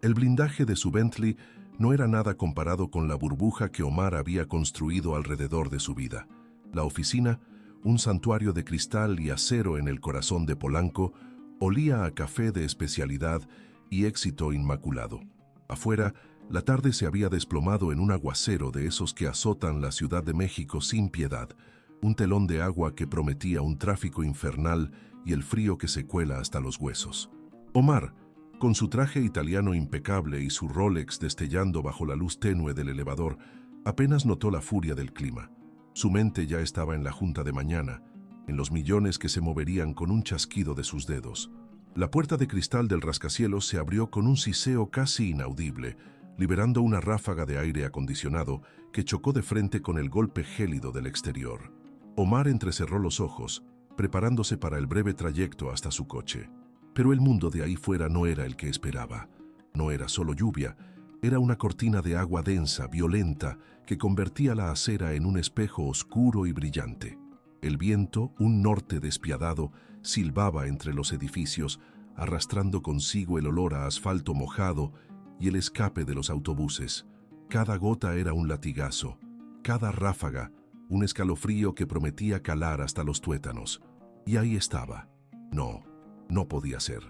El blindaje de su Bentley no era nada comparado con la burbuja que Omar había construido alrededor de su vida. La oficina, un santuario de cristal y acero en el corazón de Polanco, olía a café de especialidad y éxito inmaculado. Afuera, la tarde se había desplomado en un aguacero de esos que azotan la Ciudad de México sin piedad, un telón de agua que prometía un tráfico infernal y el frío que se cuela hasta los huesos. Omar, con su traje italiano impecable y su Rolex destellando bajo la luz tenue del elevador, apenas notó la furia del clima. Su mente ya estaba en la junta de mañana, en los millones que se moverían con un chasquido de sus dedos. La puerta de cristal del rascacielos se abrió con un siseo casi inaudible, liberando una ráfaga de aire acondicionado que chocó de frente con el golpe gélido del exterior. Omar entrecerró los ojos, preparándose para el breve trayecto hasta su coche. Pero el mundo de ahí fuera no era el que esperaba. No era solo lluvia, era una cortina de agua densa, violenta, que convertía la acera en un espejo oscuro y brillante. El viento, un norte despiadado, silbaba entre los edificios, arrastrando consigo el olor a asfalto mojado y el escape de los autobuses. Cada gota era un latigazo, cada ráfaga, un escalofrío que prometía calar hasta los tuétanos. Y ahí estaba. No podía ser.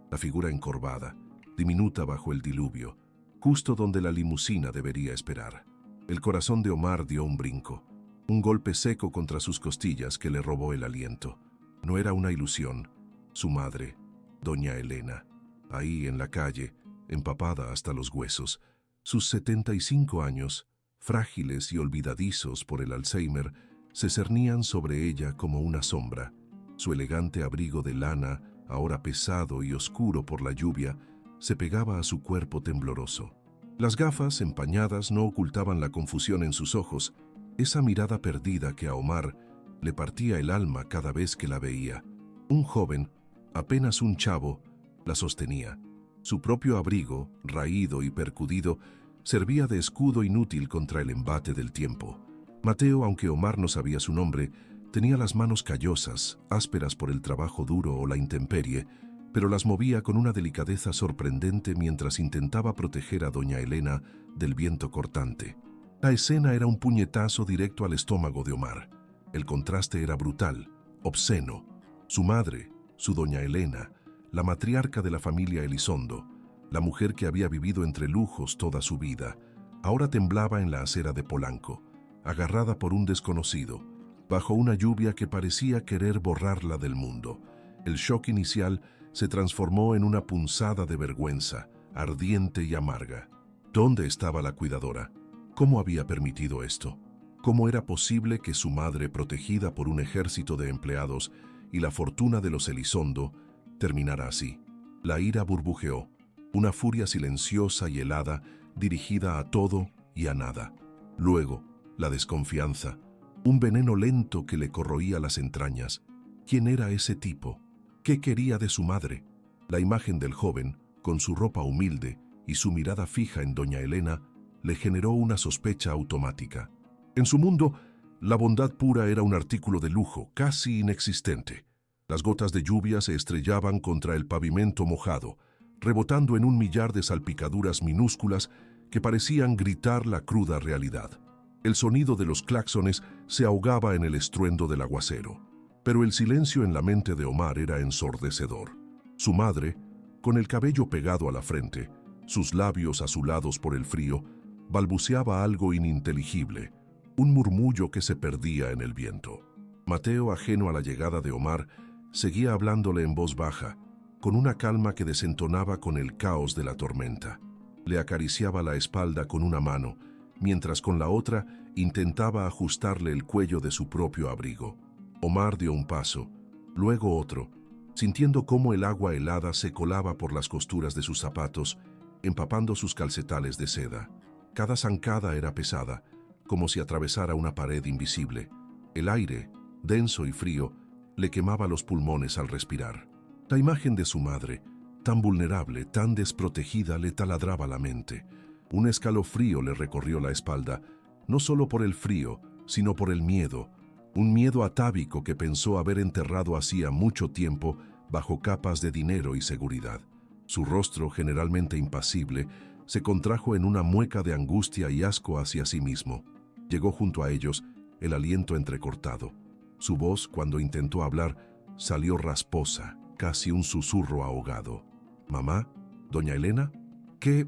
La figura encorvada, diminuta bajo el diluvio, justo donde la limusina debería esperar. El corazón de Omar dio un brinco, un golpe seco contra sus costillas que le robó el aliento. No era una ilusión. Su madre, doña Elena, ahí en la calle, empapada hasta los huesos, sus 75 años, frágiles y olvidadizos por el Alzheimer, se cernían sobre ella como una sombra. Su elegante abrigo de lana, ahora pesado y oscuro por la lluvia, se pegaba a su cuerpo tembloroso. Las gafas empañadas no ocultaban la confusión en sus ojos, esa mirada perdida que a Omar le partía el alma cada vez que la veía. Un joven, apenas un chavo, la sostenía. Su propio abrigo, raído y percudido, servía de escudo inútil contra el embate del tiempo. Mateo, aunque Omar no sabía su nombre, tenía las manos callosas, ásperas por el trabajo duro o la intemperie, pero las movía con una delicadeza sorprendente mientras intentaba proteger a doña Elena del viento cortante. La escena era un puñetazo directo al estómago de Omar. El contraste era brutal, obsceno. Su madre, su doña Elena, la matriarca de la familia Elizondo, la mujer que había vivido entre lujos toda su vida, ahora temblaba en la acera de Polanco, agarrada por un desconocido, bajo una lluvia que parecía querer borrarla del mundo. El shock inicial se transformó en una punzada de vergüenza, ardiente y amarga. ¿Dónde estaba la cuidadora? ¿Cómo había permitido esto? ¿Cómo era posible que su madre, protegida por un ejército de empleados y la fortuna de los Elizondo, terminara así? La ira burbujeó, una furia silenciosa y helada dirigida a todo y a nada. Luego, la desconfianza, un veneno lento que le corroía las entrañas. ¿Quién era ese tipo? ¿Qué quería de su madre? La imagen del joven, con su ropa humilde y su mirada fija en doña Elena, le generó una sospecha automática. En su mundo, la bondad pura era un artículo de lujo, casi inexistente. Las gotas de lluvia se estrellaban contra el pavimento mojado, rebotando en un millar de salpicaduras minúsculas que parecían gritar la cruda realidad. El sonido de los claxones se ahogaba en el estruendo del aguacero, pero el silencio en la mente de Omar era ensordecedor. Su madre, con el cabello pegado a la frente, sus labios azulados por el frío, balbuceaba algo ininteligible, un murmullo que se perdía en el viento. Mateo, ajeno a la llegada de Omar, seguía hablándole en voz baja, con una calma que desentonaba con el caos de la tormenta. Le acariciaba la espalda con una mano, mientras con la otra intentaba ajustarle el cuello de su propio abrigo. Omar dio un paso, luego otro, sintiendo cómo el agua helada se colaba por las costuras de sus zapatos, empapando sus calcetales de seda. Cada zancada era pesada, como si atravesara una pared invisible. El aire, denso y frío, le quemaba los pulmones al respirar. La imagen de su madre, tan vulnerable, tan desprotegida, le taladraba la mente. Un escalofrío le recorrió la espalda, no solo por el frío, sino por el miedo, un miedo atávico que pensó haber enterrado hacía mucho tiempo bajo capas de dinero y seguridad. Su rostro, generalmente impasible, se contrajo en una mueca de angustia y asco hacia sí mismo. Llegó junto a ellos, el aliento entrecortado. Su voz, cuando intentó hablar, salió rasposa, casi un susurro ahogado. «¿Mamá? ¿Doña Elena? ¿Qué?»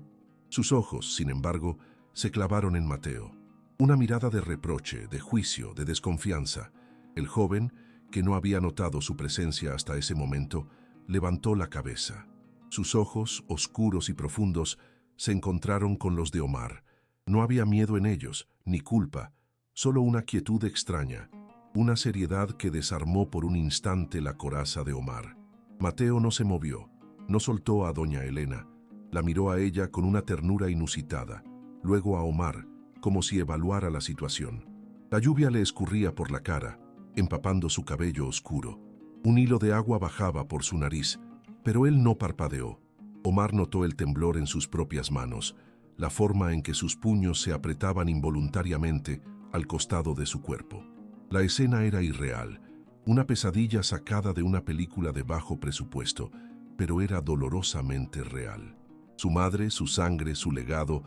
Sus ojos, sin embargo, se clavaron en Mateo. Una mirada de reproche, de juicio, de desconfianza. El joven, que no había notado su presencia hasta ese momento, levantó la cabeza. Sus ojos, oscuros y profundos, se encontraron con los de Omar. No había miedo en ellos, ni culpa, solo una quietud extraña, una seriedad que desarmó por un instante la coraza de Omar. Mateo no se movió, no soltó a doña Elena, la miró a ella con una ternura inusitada, luego a Omar, como si evaluara la situación. La lluvia le escurría por la cara, empapando su cabello oscuro. Un hilo de agua bajaba por su nariz, pero él no parpadeó. Omar notó el temblor en sus propias manos, la forma en que sus puños se apretaban involuntariamente al costado de su cuerpo. La escena era irreal, una pesadilla sacada de una película de bajo presupuesto, pero era dolorosamente real. Su madre, su sangre, su legado,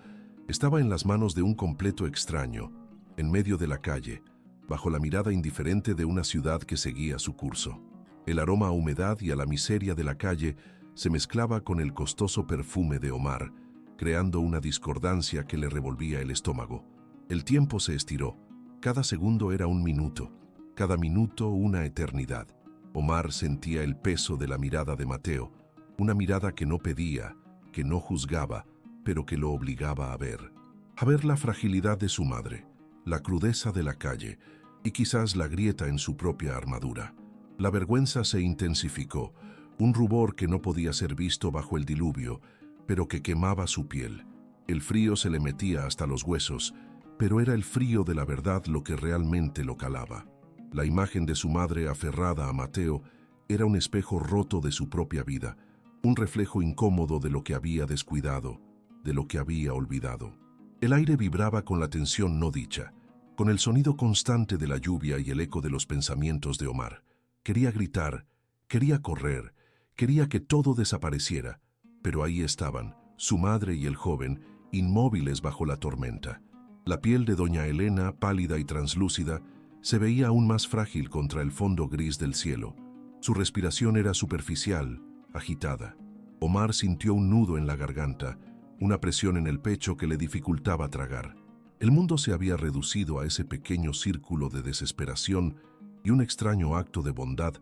estaba en las manos de un completo extraño, en medio de la calle, bajo la mirada indiferente de una ciudad que seguía su curso. El aroma a humedad y a la miseria de la calle se mezclaba con el costoso perfume de Omar, creando una discordancia que le revolvía el estómago. El tiempo se estiró. Cada segundo era un minuto, cada minuto una eternidad. Omar sentía el peso de la mirada de Mateo, una mirada que no pedía, que no juzgaba, pero que lo obligaba a ver la fragilidad de su madre, la crudeza de la calle y quizás la grieta en su propia armadura. La vergüenza se intensificó, un rubor que no podía ser visto bajo el diluvio, pero que quemaba su piel. El frío se le metía hasta los huesos, pero era el frío de la verdad lo que realmente lo calaba. La imagen de su madre aferrada a Mateo era un espejo roto de su propia vida, un reflejo incómodo de lo que había descuidado, de lo que había olvidado. El aire vibraba con la tensión no dicha, con el sonido constante de la lluvia y el eco de los pensamientos de Omar. Quería gritar, quería correr, quería que todo desapareciera, pero ahí estaban, su madre y el joven, inmóviles bajo la tormenta. La piel de doña Elena, pálida y translúcida, se veía aún más frágil contra el fondo gris del cielo. Su respiración era superficial, agitada. Omar sintió un nudo en la garganta, una presión en el pecho que le dificultaba tragar. El mundo se había reducido a ese pequeño círculo de desesperación y un extraño acto de bondad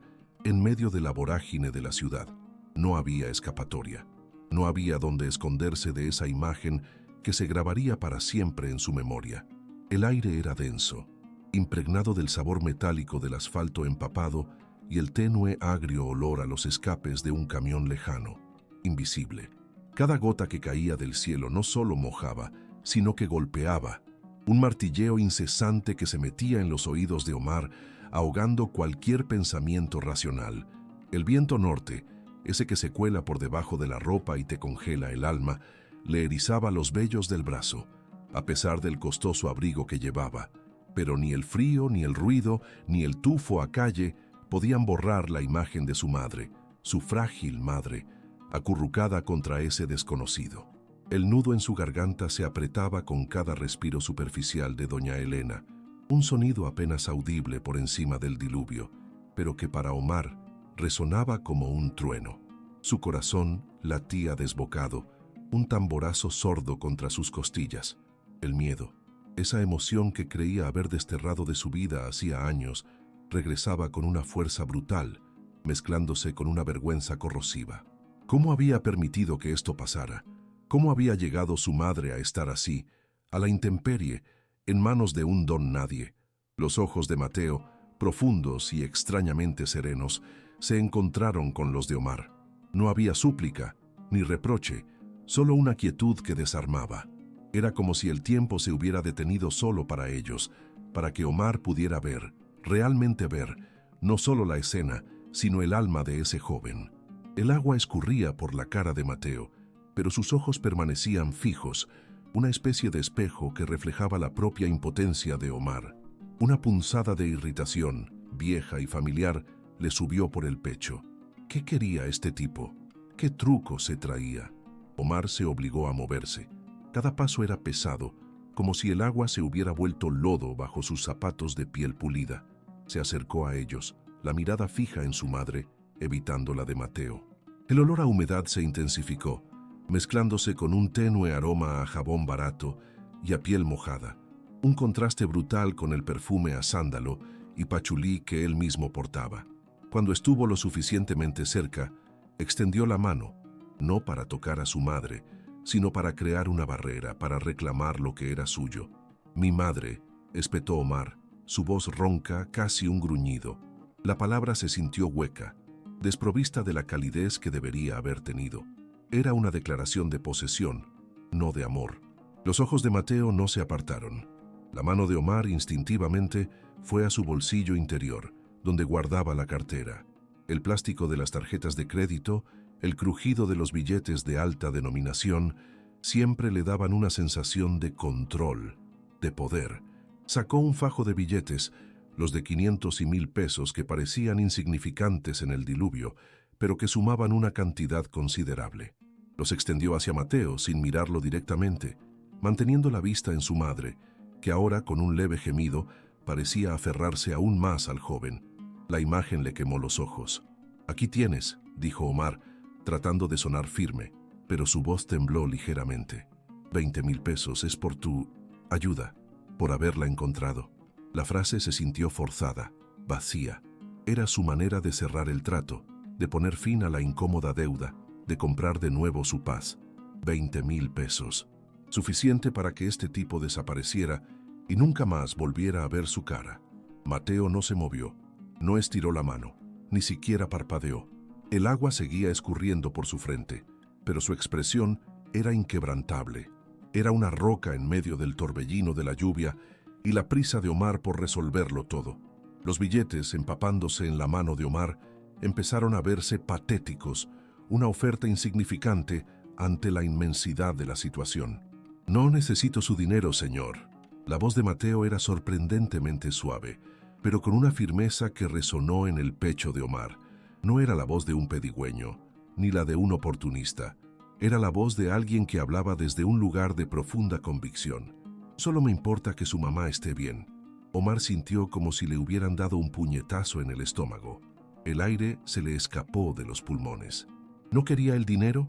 en medio de la vorágine de la ciudad. No había escapatoria. No había donde esconderse de esa imagen que se grabaría para siempre en su memoria. El aire era denso, impregnado del sabor metálico del asfalto empapado y el tenue agrio olor a los escapes de un camión lejano, invisible. Cada gota que caía del cielo no solo mojaba, sino que golpeaba, un martilleo incesante que se metía en los oídos de Omar, ahogando cualquier pensamiento racional. El viento norte, ese que se cuela por debajo de la ropa y te congela el alma, le erizaba los vellos del brazo, a pesar del costoso abrigo que llevaba. Pero ni el frío, ni el ruido, ni el tufo a calle podían borrar la imagen de su madre, su frágil madre, acurrucada contra ese desconocido. El nudo en su garganta se apretaba con cada respiro superficial de doña Elena, un sonido apenas audible por encima del diluvio, pero que para Omar resonaba como un trueno. Su corazón latía desbocado, un tamborazo sordo contra sus costillas. El miedo, esa emoción que creía haber desterrado de su vida hacía años, regresaba con una fuerza brutal, mezclándose con una vergüenza corrosiva. ¿Cómo había permitido que esto pasara? ¿Cómo había llegado su madre a estar así, a la intemperie, en manos de un don nadie? Los ojos de Mateo, profundos y extrañamente serenos, se encontraron con los de Omar. No había súplica, ni reproche, solo una quietud que desarmaba. Era como si el tiempo se hubiera detenido solo para ellos, para que Omar pudiera ver, realmente ver, no solo la escena, sino el alma de ese joven. El agua escurría por la cara de Mateo, pero sus ojos permanecían fijos, una especie de espejo que reflejaba la propia impotencia de Omar. Una punzada de irritación, vieja y familiar, le subió por el pecho. ¿Qué quería este tipo? ¿Qué truco se traía? Omar se obligó a moverse. Cada paso era pesado, como si el agua se hubiera vuelto lodo bajo sus zapatos de piel pulida. Se acercó a ellos, la mirada fija en su madre, evitando la de Mateo. El olor a humedad se intensificó, mezclándose con un tenue aroma a jabón barato y a piel mojada, un contraste brutal con el perfume a sándalo y pachulí que él mismo portaba. Cuando estuvo lo suficientemente cerca, extendió la mano, no para tocar a su madre, sino para crear una barrera, para reclamar lo que era suyo. «Mi madre», espetó Omar, su voz ronca, casi un gruñido. La palabra se sintió hueca, desprovista de la calidez que debería haber tenido. Era una declaración de posesión, no de amor. Los ojos de Mateo no se apartaron. La mano de Omar instintivamente fue a su bolsillo interior, donde guardaba la cartera. El plástico de las tarjetas de crédito, el crujido de los billetes de alta denominación, siempre le daban una sensación de control, de poder. Sacó un fajo de billetes, los de 500 y 1000 pesos que parecían insignificantes en el diluvio, pero que sumaban una cantidad considerable. Los extendió hacia Mateo sin mirarlo directamente, manteniendo la vista en su madre, que ahora, con un leve gemido, parecía aferrarse aún más al joven. La imagen le quemó los ojos. «Aquí tienes», dijo Omar, tratando de sonar firme, pero su voz tembló ligeramente. 20,000 pesos es por tu ayuda, por haberla encontrado. La frase se sintió forzada, vacía. Era su manera de cerrar el trato, de poner fin a la incómoda deuda, de comprar de nuevo su paz. 20,000 pesos. Suficiente para que este tipo desapareciera y nunca más volviera a ver su cara. Mateo no se movió, no estiró la mano, ni siquiera parpadeó. El agua seguía escurriendo por su frente, pero su expresión era inquebrantable. Era una roca en medio del torbellino de la lluvia y la prisa de Omar por resolverlo todo. Los billetes, empapándose en la mano de Omar, empezaron a verse patéticos, una oferta insignificante ante la inmensidad de la situación. «No necesito su dinero, señor». La voz de Mateo era sorprendentemente suave, pero con una firmeza que resonó en el pecho de Omar. No era la voz de un pedigüeño, ni la de un oportunista. Era la voz de alguien que hablaba desde un lugar de profunda convicción. «Solo me importa que su mamá esté bien». Omar sintió como si le hubieran dado un puñetazo en el estómago. El aire se le escapó de los pulmones. ¿No quería el dinero?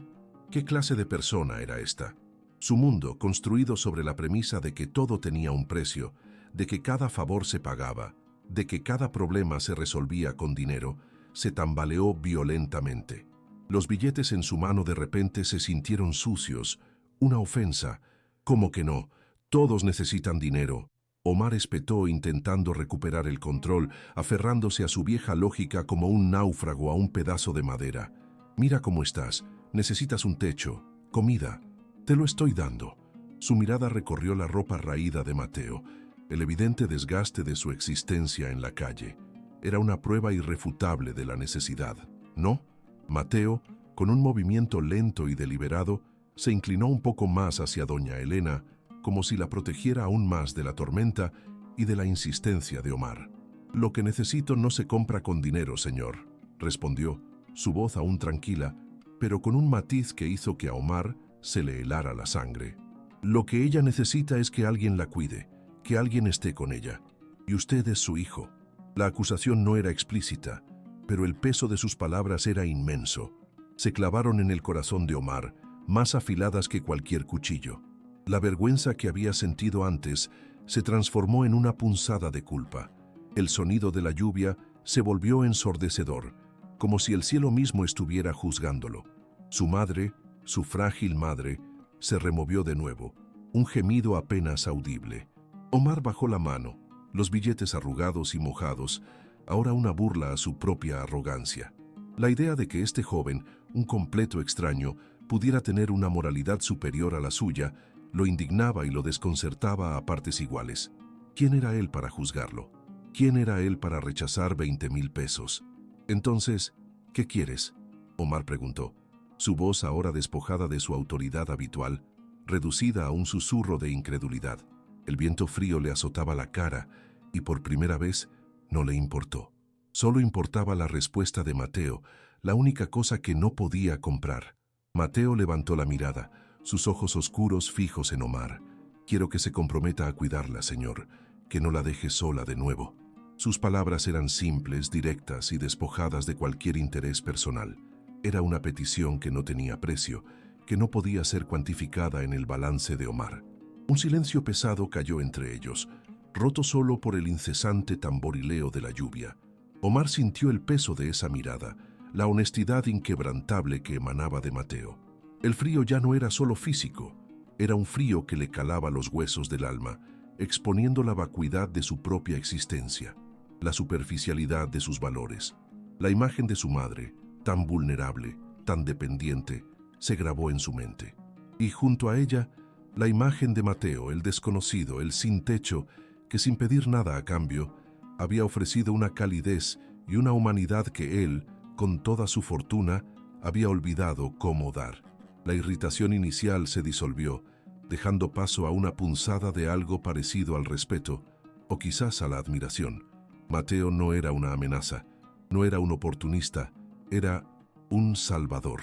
¿Qué clase de persona era esta? Su mundo, construido sobre la premisa de que todo tenía un precio, de que cada favor se pagaba, de que cada problema se resolvía con dinero, se tambaleó violentamente. Los billetes en su mano de repente se sintieron sucios, una ofensa. «¿Cómo que no? Todos necesitan dinero». Omar espetó intentando recuperar el control, aferrándose a su vieja lógica como un náufrago a un pedazo de madera. «Mira cómo estás. Necesitas un techo, comida. Te lo estoy dando». Su mirada recorrió la ropa raída de Mateo, el evidente desgaste de su existencia en la calle. Era una prueba irrefutable de la necesidad. «¿No?» Mateo, con un movimiento lento y deliberado, se inclinó un poco más hacia doña Elena, como si la protegiera aún más de la tormenta y de la insistencia de Omar. «Lo que necesito no se compra con dinero, señor», respondió, su voz aún tranquila, pero con un matiz que hizo que a Omar se le helara la sangre. «Lo que ella necesita es que alguien la cuide, que alguien esté con ella. Y usted es su hijo». La acusación no era explícita, pero el peso de sus palabras era inmenso. Se clavaron en el corazón de Omar, más afiladas que cualquier cuchillo. La vergüenza que había sentido antes se transformó en una punzada de culpa. El sonido de la lluvia se volvió ensordecedor, como si el cielo mismo estuviera juzgándolo. Su madre, su frágil madre, se removió de nuevo, un gemido apenas audible. Omar bajó la mano, los billetes arrugados y mojados, ahora una burla a su propia arrogancia. La idea de que este joven, un completo extraño, pudiera tener una moralidad superior a la suya, lo indignaba y lo desconcertaba a partes iguales. ¿Quién era él para juzgarlo? ¿Quién era él para rechazar 20,000 pesos? Entonces, ¿qué quieres?, Omar preguntó, su voz ahora despojada de su autoridad habitual, reducida a un susurro de incredulidad. El viento frío le azotaba la cara y por primera vez no le importó. Solo importaba la respuesta de Mateo, la única cosa que no podía comprar. Mateo levantó la mirada, sus ojos oscuros fijos en Omar. «Quiero que se comprometa a cuidarla, señor, que no la deje sola de nuevo». Sus palabras eran simples, directas y despojadas de cualquier interés personal. Era una petición que no tenía precio, que no podía ser cuantificada en el balance de Omar. Un silencio pesado cayó entre ellos, roto solo por el incesante tamborileo de la lluvia. Omar sintió el peso de esa mirada, la honestidad inquebrantable que emanaba de Mateo. El frío ya no era solo físico, era un frío que le calaba los huesos del alma, exponiendo la vacuidad de su propia existencia, la superficialidad de sus valores. La imagen de su madre, tan vulnerable, tan dependiente, se grabó en su mente. Y junto a ella, la imagen de Mateo, el desconocido, el sin techo, que sin pedir nada a cambio, había ofrecido una calidez y una humanidad que él, con toda su fortuna, había olvidado cómo dar. La irritación inicial se disolvió, dejando paso a una punzada de algo parecido al respeto, o quizás a la admiración. Mateo no era una amenaza, no era un oportunista, era un salvador.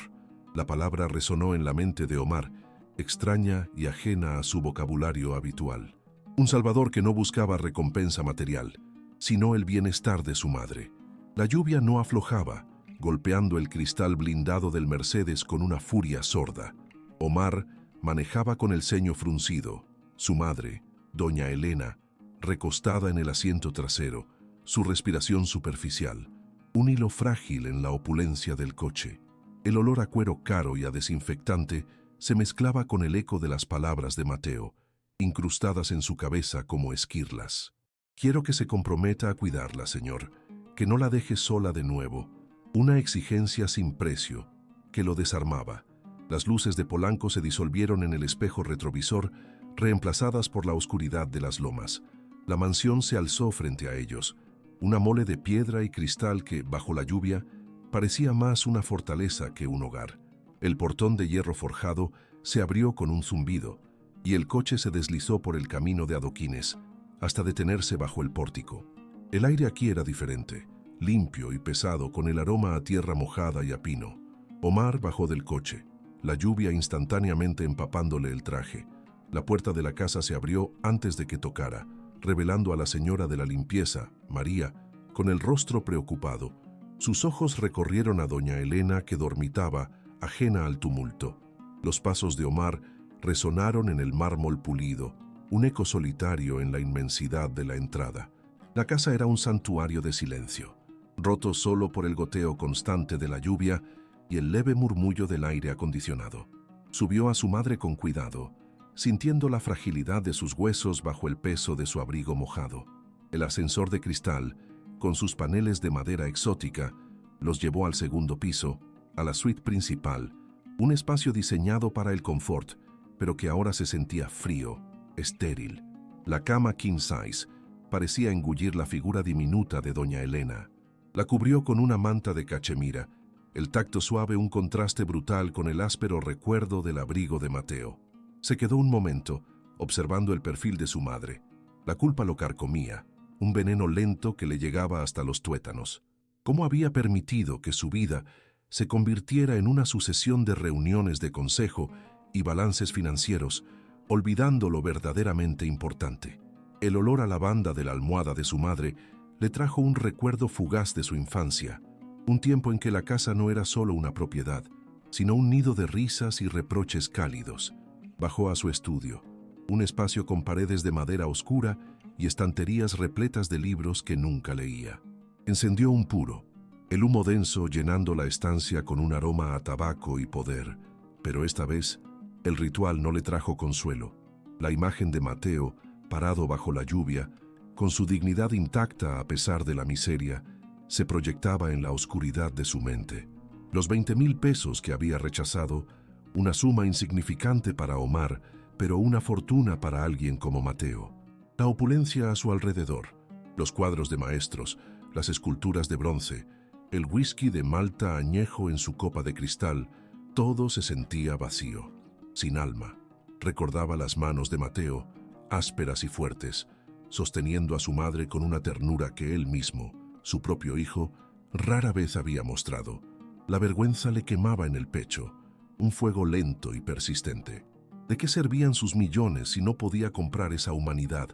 La palabra resonó en la mente de Omar, extraña y ajena a su vocabulario habitual. Un salvador que no buscaba recompensa material, sino el bienestar de su madre. La lluvia no aflojaba, golpeando el cristal blindado del Mercedes con una furia sorda. Omar manejaba con el ceño fruncido. Su madre, doña Elena, recostada en el asiento trasero, su respiración superficial, un hilo frágil en la opulencia del coche. El olor a cuero caro y a desinfectante se mezclaba con el eco de las palabras de Mateo, incrustadas en su cabeza como esquirlas. «Quiero que se comprometa a cuidarla, señor, que no la deje sola de nuevo». Una exigencia sin precio, que lo desarmaba. Las luces de Polanco se disolvieron en el espejo retrovisor, reemplazadas por la oscuridad de las lomas. La mansión se alzó frente a ellos, una mole de piedra y cristal que, bajo la lluvia, parecía más una fortaleza que un hogar. El portón de hierro forjado se abrió con un zumbido, y el coche se deslizó por el camino de adoquines, hasta detenerse bajo el pórtico. El aire aquí era diferente, limpio y pesado, con el aroma a tierra mojada y a pino. Omar bajó del coche, la lluvia instantáneamente empapándole el traje. La puerta de la casa se abrió antes de que tocara, revelando a la señora de la limpieza, María, con el rostro preocupado. Sus ojos recorrieron a doña Elena, que dormitaba, ajena al tumulto. Los pasos de Omar resonaron en el mármol pulido, un eco solitario en la inmensidad de la entrada. La casa era un santuario de silencio, roto solo por el goteo constante de la lluvia y el leve murmullo del aire acondicionado. Subió a su madre con cuidado, sintiendo la fragilidad de sus huesos bajo el peso de su abrigo mojado. El ascensor de cristal, con sus paneles de madera exótica, los llevó al segundo piso, a la suite principal, un espacio diseñado para el confort, pero que ahora se sentía frío, estéril. La cama king size parecía engullir la figura diminuta de doña Elena. La cubrió con una manta de cachemira, el tacto suave un contraste brutal con el áspero recuerdo del abrigo de Mateo. Se quedó un momento, observando el perfil de su madre. La culpa lo carcomía, un veneno lento que le llegaba hasta los tuétanos. ¿Cómo había permitido que su vida se convirtiera en una sucesión de reuniones de consejo y balances financieros, olvidando lo verdaderamente importante? El olor a lavanda de la almohada de su madre le trajo un recuerdo fugaz de su infancia, un tiempo en que la casa no era solo una propiedad, sino un nido de risas y reproches cálidos. Bajó a su estudio, un espacio con paredes de madera oscura y estanterías repletas de libros que nunca leía. Encendió un puro, el humo denso llenando la estancia con un aroma a tabaco y poder, pero esta vez el ritual no le trajo consuelo. La imagen de Mateo, parado bajo la lluvia, con su dignidad intacta a pesar de la miseria, se proyectaba en la oscuridad de su mente. Los 20,000 pesos que había rechazado, una suma insignificante para Omar, pero una fortuna para alguien como Mateo. La opulencia a su alrededor, los cuadros de maestros, las esculturas de bronce, el whisky de Malta añejo en su copa de cristal, todo se sentía vacío, sin alma. Recordaba las manos de Mateo, ásperas y fuertes, sosteniendo a su madre con una ternura que él mismo, su propio hijo, rara vez había mostrado. La vergüenza le quemaba en el pecho, un fuego lento y persistente. ¿De qué servían sus millones si no podía comprar esa humanidad,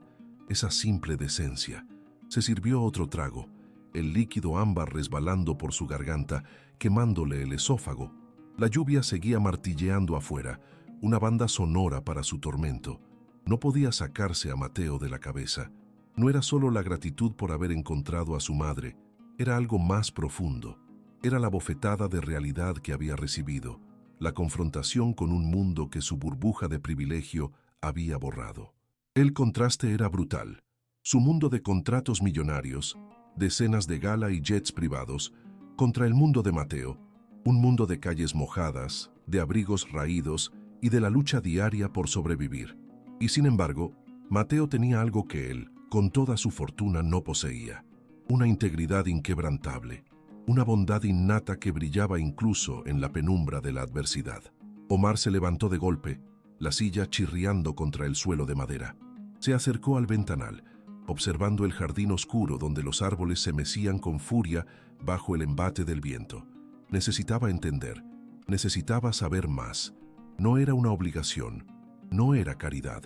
esa simple decencia? Se sirvió otro trago, el líquido ámbar resbalando por su garganta, quemándole el esófago. La lluvia seguía martilleando afuera, una banda sonora para su tormento. No podía sacarse a Mateo de la cabeza. No era solo la gratitud por haber encontrado a su madre, era algo más profundo. Era la bofetada de realidad que había recibido, la confrontación con un mundo que su burbuja de privilegio había borrado. El contraste era brutal. Su mundo de contratos millonarios, de cenas de gala y jets privados, contra el mundo de Mateo, un mundo de calles mojadas, de abrigos raídos y de la lucha diaria por sobrevivir. Y sin embargo, Mateo tenía algo que él, con toda su fortuna, no poseía: una integridad inquebrantable, una bondad innata que brillaba incluso en la penumbra de la adversidad. Omar se levantó de golpe, la silla chirriando contra el suelo de madera. Se acercó al ventanal, observando el jardín oscuro donde los árboles se mecían con furia bajo el embate del viento. Necesitaba entender, necesitaba saber más. No era una obligación, no era caridad,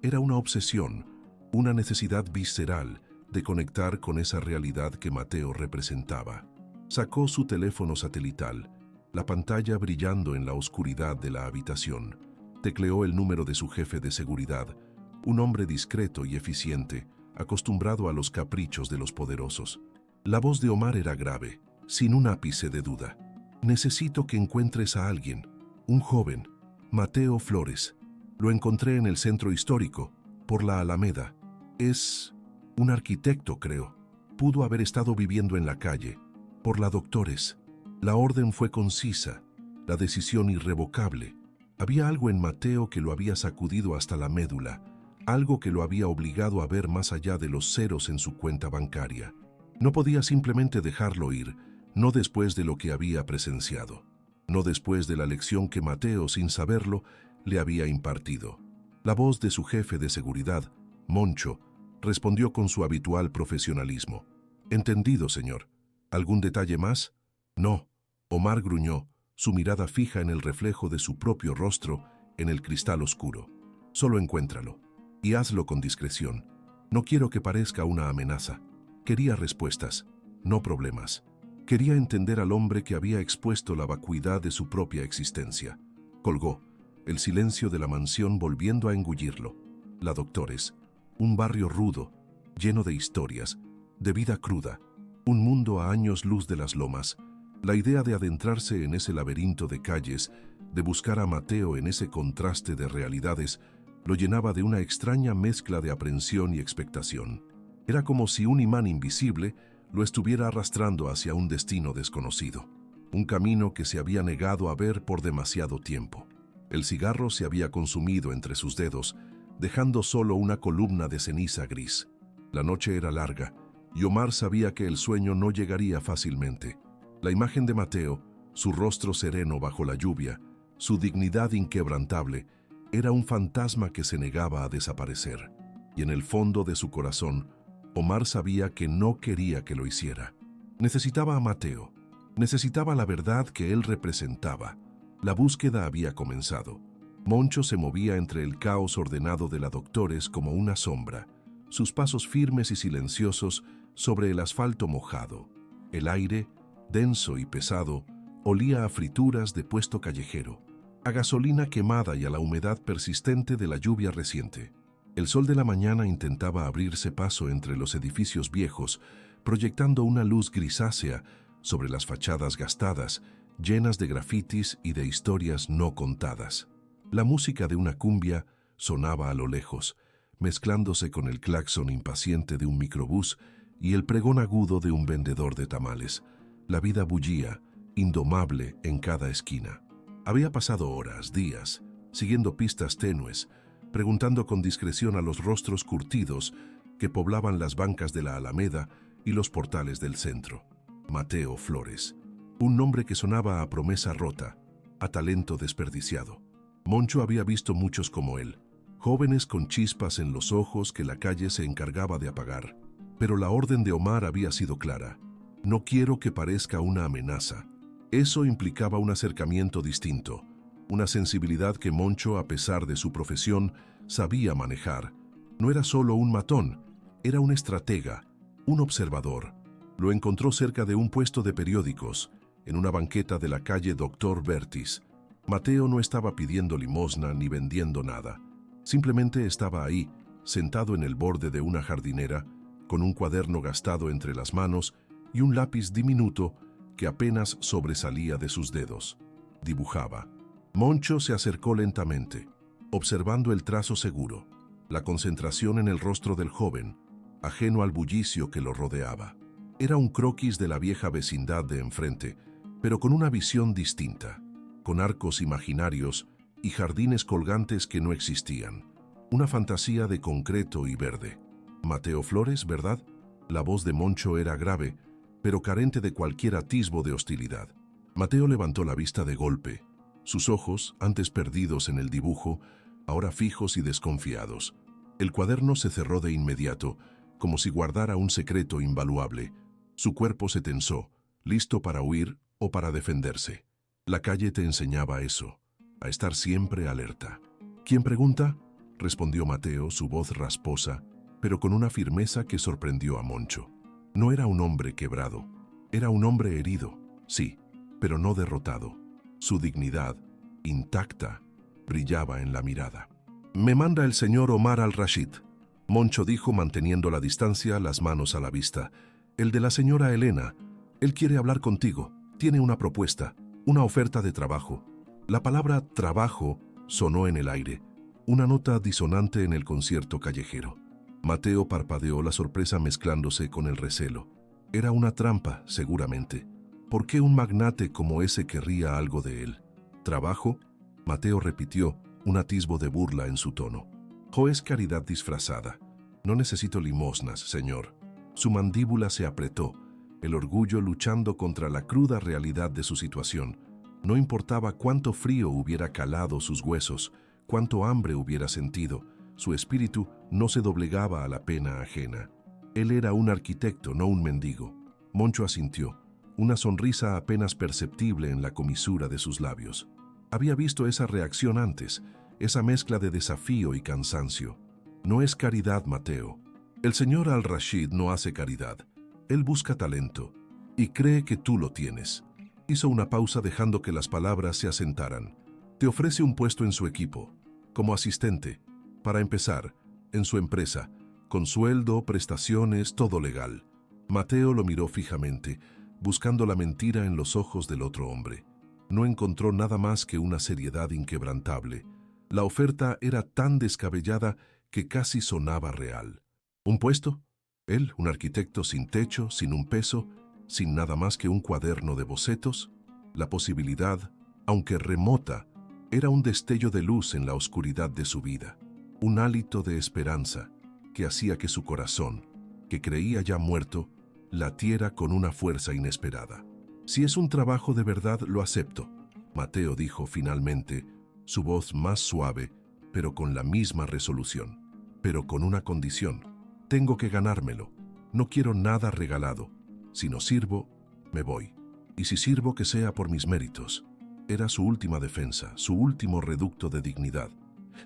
era una obsesión, una necesidad visceral de conectar con esa realidad que Mateo representaba. Sacó su teléfono satelital, la pantalla brillando en la oscuridad de la habitación. Tecleó el número de su jefe de seguridad, un hombre discreto y eficiente, acostumbrado a los caprichos de los poderosos. La voz de Omar era grave, sin un ápice de duda. Necesito que encuentres a alguien, un joven, Mateo Flores. Lo encontré en el centro histórico, por la Alameda. Es un arquitecto, creo. Pudo haber estado viviendo en la calle, por la Doctores. La orden fue concisa, la decisión irrevocable. Había algo en Mateo que lo había sacudido hasta la médula, algo que lo había obligado a ver más allá de los ceros en su cuenta bancaria. No podía simplemente dejarlo ir, no después de lo que había presenciado, no después de la lección que Mateo, sin saberlo, le había impartido. La voz de su jefe de seguridad, Moncho, respondió con su habitual profesionalismo. «Entendido, señor. ¿Algún detalle más?» «No». Omar gruñó, su mirada fija en el reflejo de su propio rostro en el cristal oscuro. «Solo encuéntralo. Y hazlo con discreción. No quiero que parezca una amenaza. Quería respuestas, no problemas. Quería entender al hombre que había expuesto la vacuidad de su propia existencia». Colgó, el silencio de la mansión volviendo a engullirlo. La Doctores, un barrio rudo, lleno de historias, de vida cruda, un mundo a años luz de las lomas. La idea de adentrarse en ese laberinto de calles, de buscar a Mateo en ese contraste de realidades, lo llenaba de una extraña mezcla de aprensión y expectación. Era como si un imán invisible lo estuviera arrastrando hacia un destino desconocido, un camino que se había negado a ver por demasiado tiempo. El cigarro se había consumido entre sus dedos, dejando solo una columna de ceniza gris. La noche era larga, y Omar sabía que el sueño no llegaría fácilmente. La imagen de Mateo, su rostro sereno bajo la lluvia, su dignidad inquebrantable, era un fantasma que se negaba a desaparecer. Y en el fondo de su corazón, Omar sabía que no quería que lo hiciera. Necesitaba a Mateo, necesitaba la verdad que él representaba. La búsqueda había comenzado. Moncho se movía entre el caos ordenado de la Doctores como una sombra, sus pasos firmes y silenciosos sobre el asfalto mojado. El aire, denso y pesado, olía a frituras de puesto callejero, a gasolina quemada y a la humedad persistente de la lluvia reciente. El sol de la mañana intentaba abrirse paso entre los edificios viejos, proyectando una luz grisácea sobre las fachadas gastadas, llenas de grafitis y de historias no contadas. La música de una cumbia sonaba a lo lejos, mezclándose con el claxon impaciente de un microbús y el pregón agudo de un vendedor de tamales. La vida bullía, indomable en cada esquina. Había pasado horas, días, siguiendo pistas tenues, preguntando con discreción a los rostros curtidos que poblaban las bancas de la Alameda y los portales del centro. Mateo Flores, un nombre que sonaba a promesa rota, a talento desperdiciado. Moncho había visto muchos como él, jóvenes con chispas en los ojos que la calle se encargaba de apagar. Pero la orden de Omar había sido clara. No quiero que parezca una amenaza. Eso implicaba un acercamiento distinto, una sensibilidad que Moncho, a pesar de su profesión, sabía manejar. No era solo un matón, era un estratega, un observador. Lo encontró cerca de un puesto de periódicos, en una banqueta de la calle Doctor Bertis. Mateo no estaba pidiendo limosna ni vendiendo nada. Simplemente estaba ahí, sentado en el borde de una jardinera, con un cuaderno gastado entre las manos y un lápiz diminuto que apenas sobresalía de sus dedos. Dibujaba. Moncho se acercó lentamente, observando el trazo seguro, la concentración en el rostro del joven, ajeno al bullicio que lo rodeaba. Era un croquis de la vieja vecindad de enfrente, pero con una visión distinta, con arcos imaginarios y jardines colgantes que no existían. Una fantasía de concreto y verde. Mateo Flores, ¿verdad? La voz de Moncho era grave, pero carente de cualquier atisbo de hostilidad. Mateo levantó la vista de golpe. Sus ojos, antes perdidos en el dibujo, ahora fijos y desconfiados. El cuaderno se cerró de inmediato, como si guardara un secreto invaluable. Su cuerpo se tensó, listo para huir o para defenderse. La calle te enseñaba eso, a estar siempre alerta. ¿Quién pregunta?, respondió Mateo, su voz rasposa, pero con una firmeza que sorprendió a Moncho. No era un hombre quebrado, era un hombre herido, sí, pero no derrotado. Su dignidad, intacta, brillaba en la mirada. «Me manda el señor Omar al-Rashid», Moncho dijo manteniendo la distancia, las manos a la vista. «El de la señora Elena. Él quiere hablar contigo. Tiene una propuesta, una oferta de trabajo». La palabra «trabajo» sonó en el aire, una nota disonante en el concierto callejero. Mateo parpadeó, la sorpresa mezclándose con el recelo. Era una trampa, seguramente. ¿Por qué un magnate como ese querría algo de él? ¿Trabajo? Mateo repitió, un atisbo de burla en su tono. «O es caridad disfrazada. No necesito limosnas, señor». Su mandíbula se apretó, el orgullo luchando contra la cruda realidad de su situación. No importaba cuánto frío hubiera calado sus huesos, cuánto hambre hubiera sentido, su espíritu no se doblegaba a la pena ajena. Él era un arquitecto, no un mendigo. Moncho asintió, una sonrisa apenas perceptible en la comisura de sus labios. Había visto esa reacción antes, esa mezcla de desafío y cansancio. «No es caridad, Mateo. El señor al-Rashid no hace caridad. Él busca talento y cree que tú lo tienes». Hizo una pausa dejando que las palabras se asentaran. «Te ofrece un puesto en su equipo, como asistente, para empezar, en su empresa, con sueldo, prestaciones, todo legal». Mateo lo miró fijamente, buscando la mentira en los ojos del otro hombre. No encontró nada más que una seriedad inquebrantable. La oferta era tan descabellada que casi sonaba real. ¿Un puesto? Él, un arquitecto sin techo, sin un peso, sin nada más que un cuaderno de bocetos. La posibilidad, aunque remota, era un destello de luz en la oscuridad de su vida, un hálito de esperanza que hacía que su corazón, que creía ya muerto, latiera con una fuerza inesperada. «Si es un trabajo de verdad, lo acepto», Mateo dijo finalmente, su voz más suave, pero con la misma resolución. «Pero con una condición. Tengo que ganármelo. No quiero nada regalado. Si no sirvo, me voy. Y si sirvo, que sea por mis méritos». Era su última defensa, su último reducto de dignidad.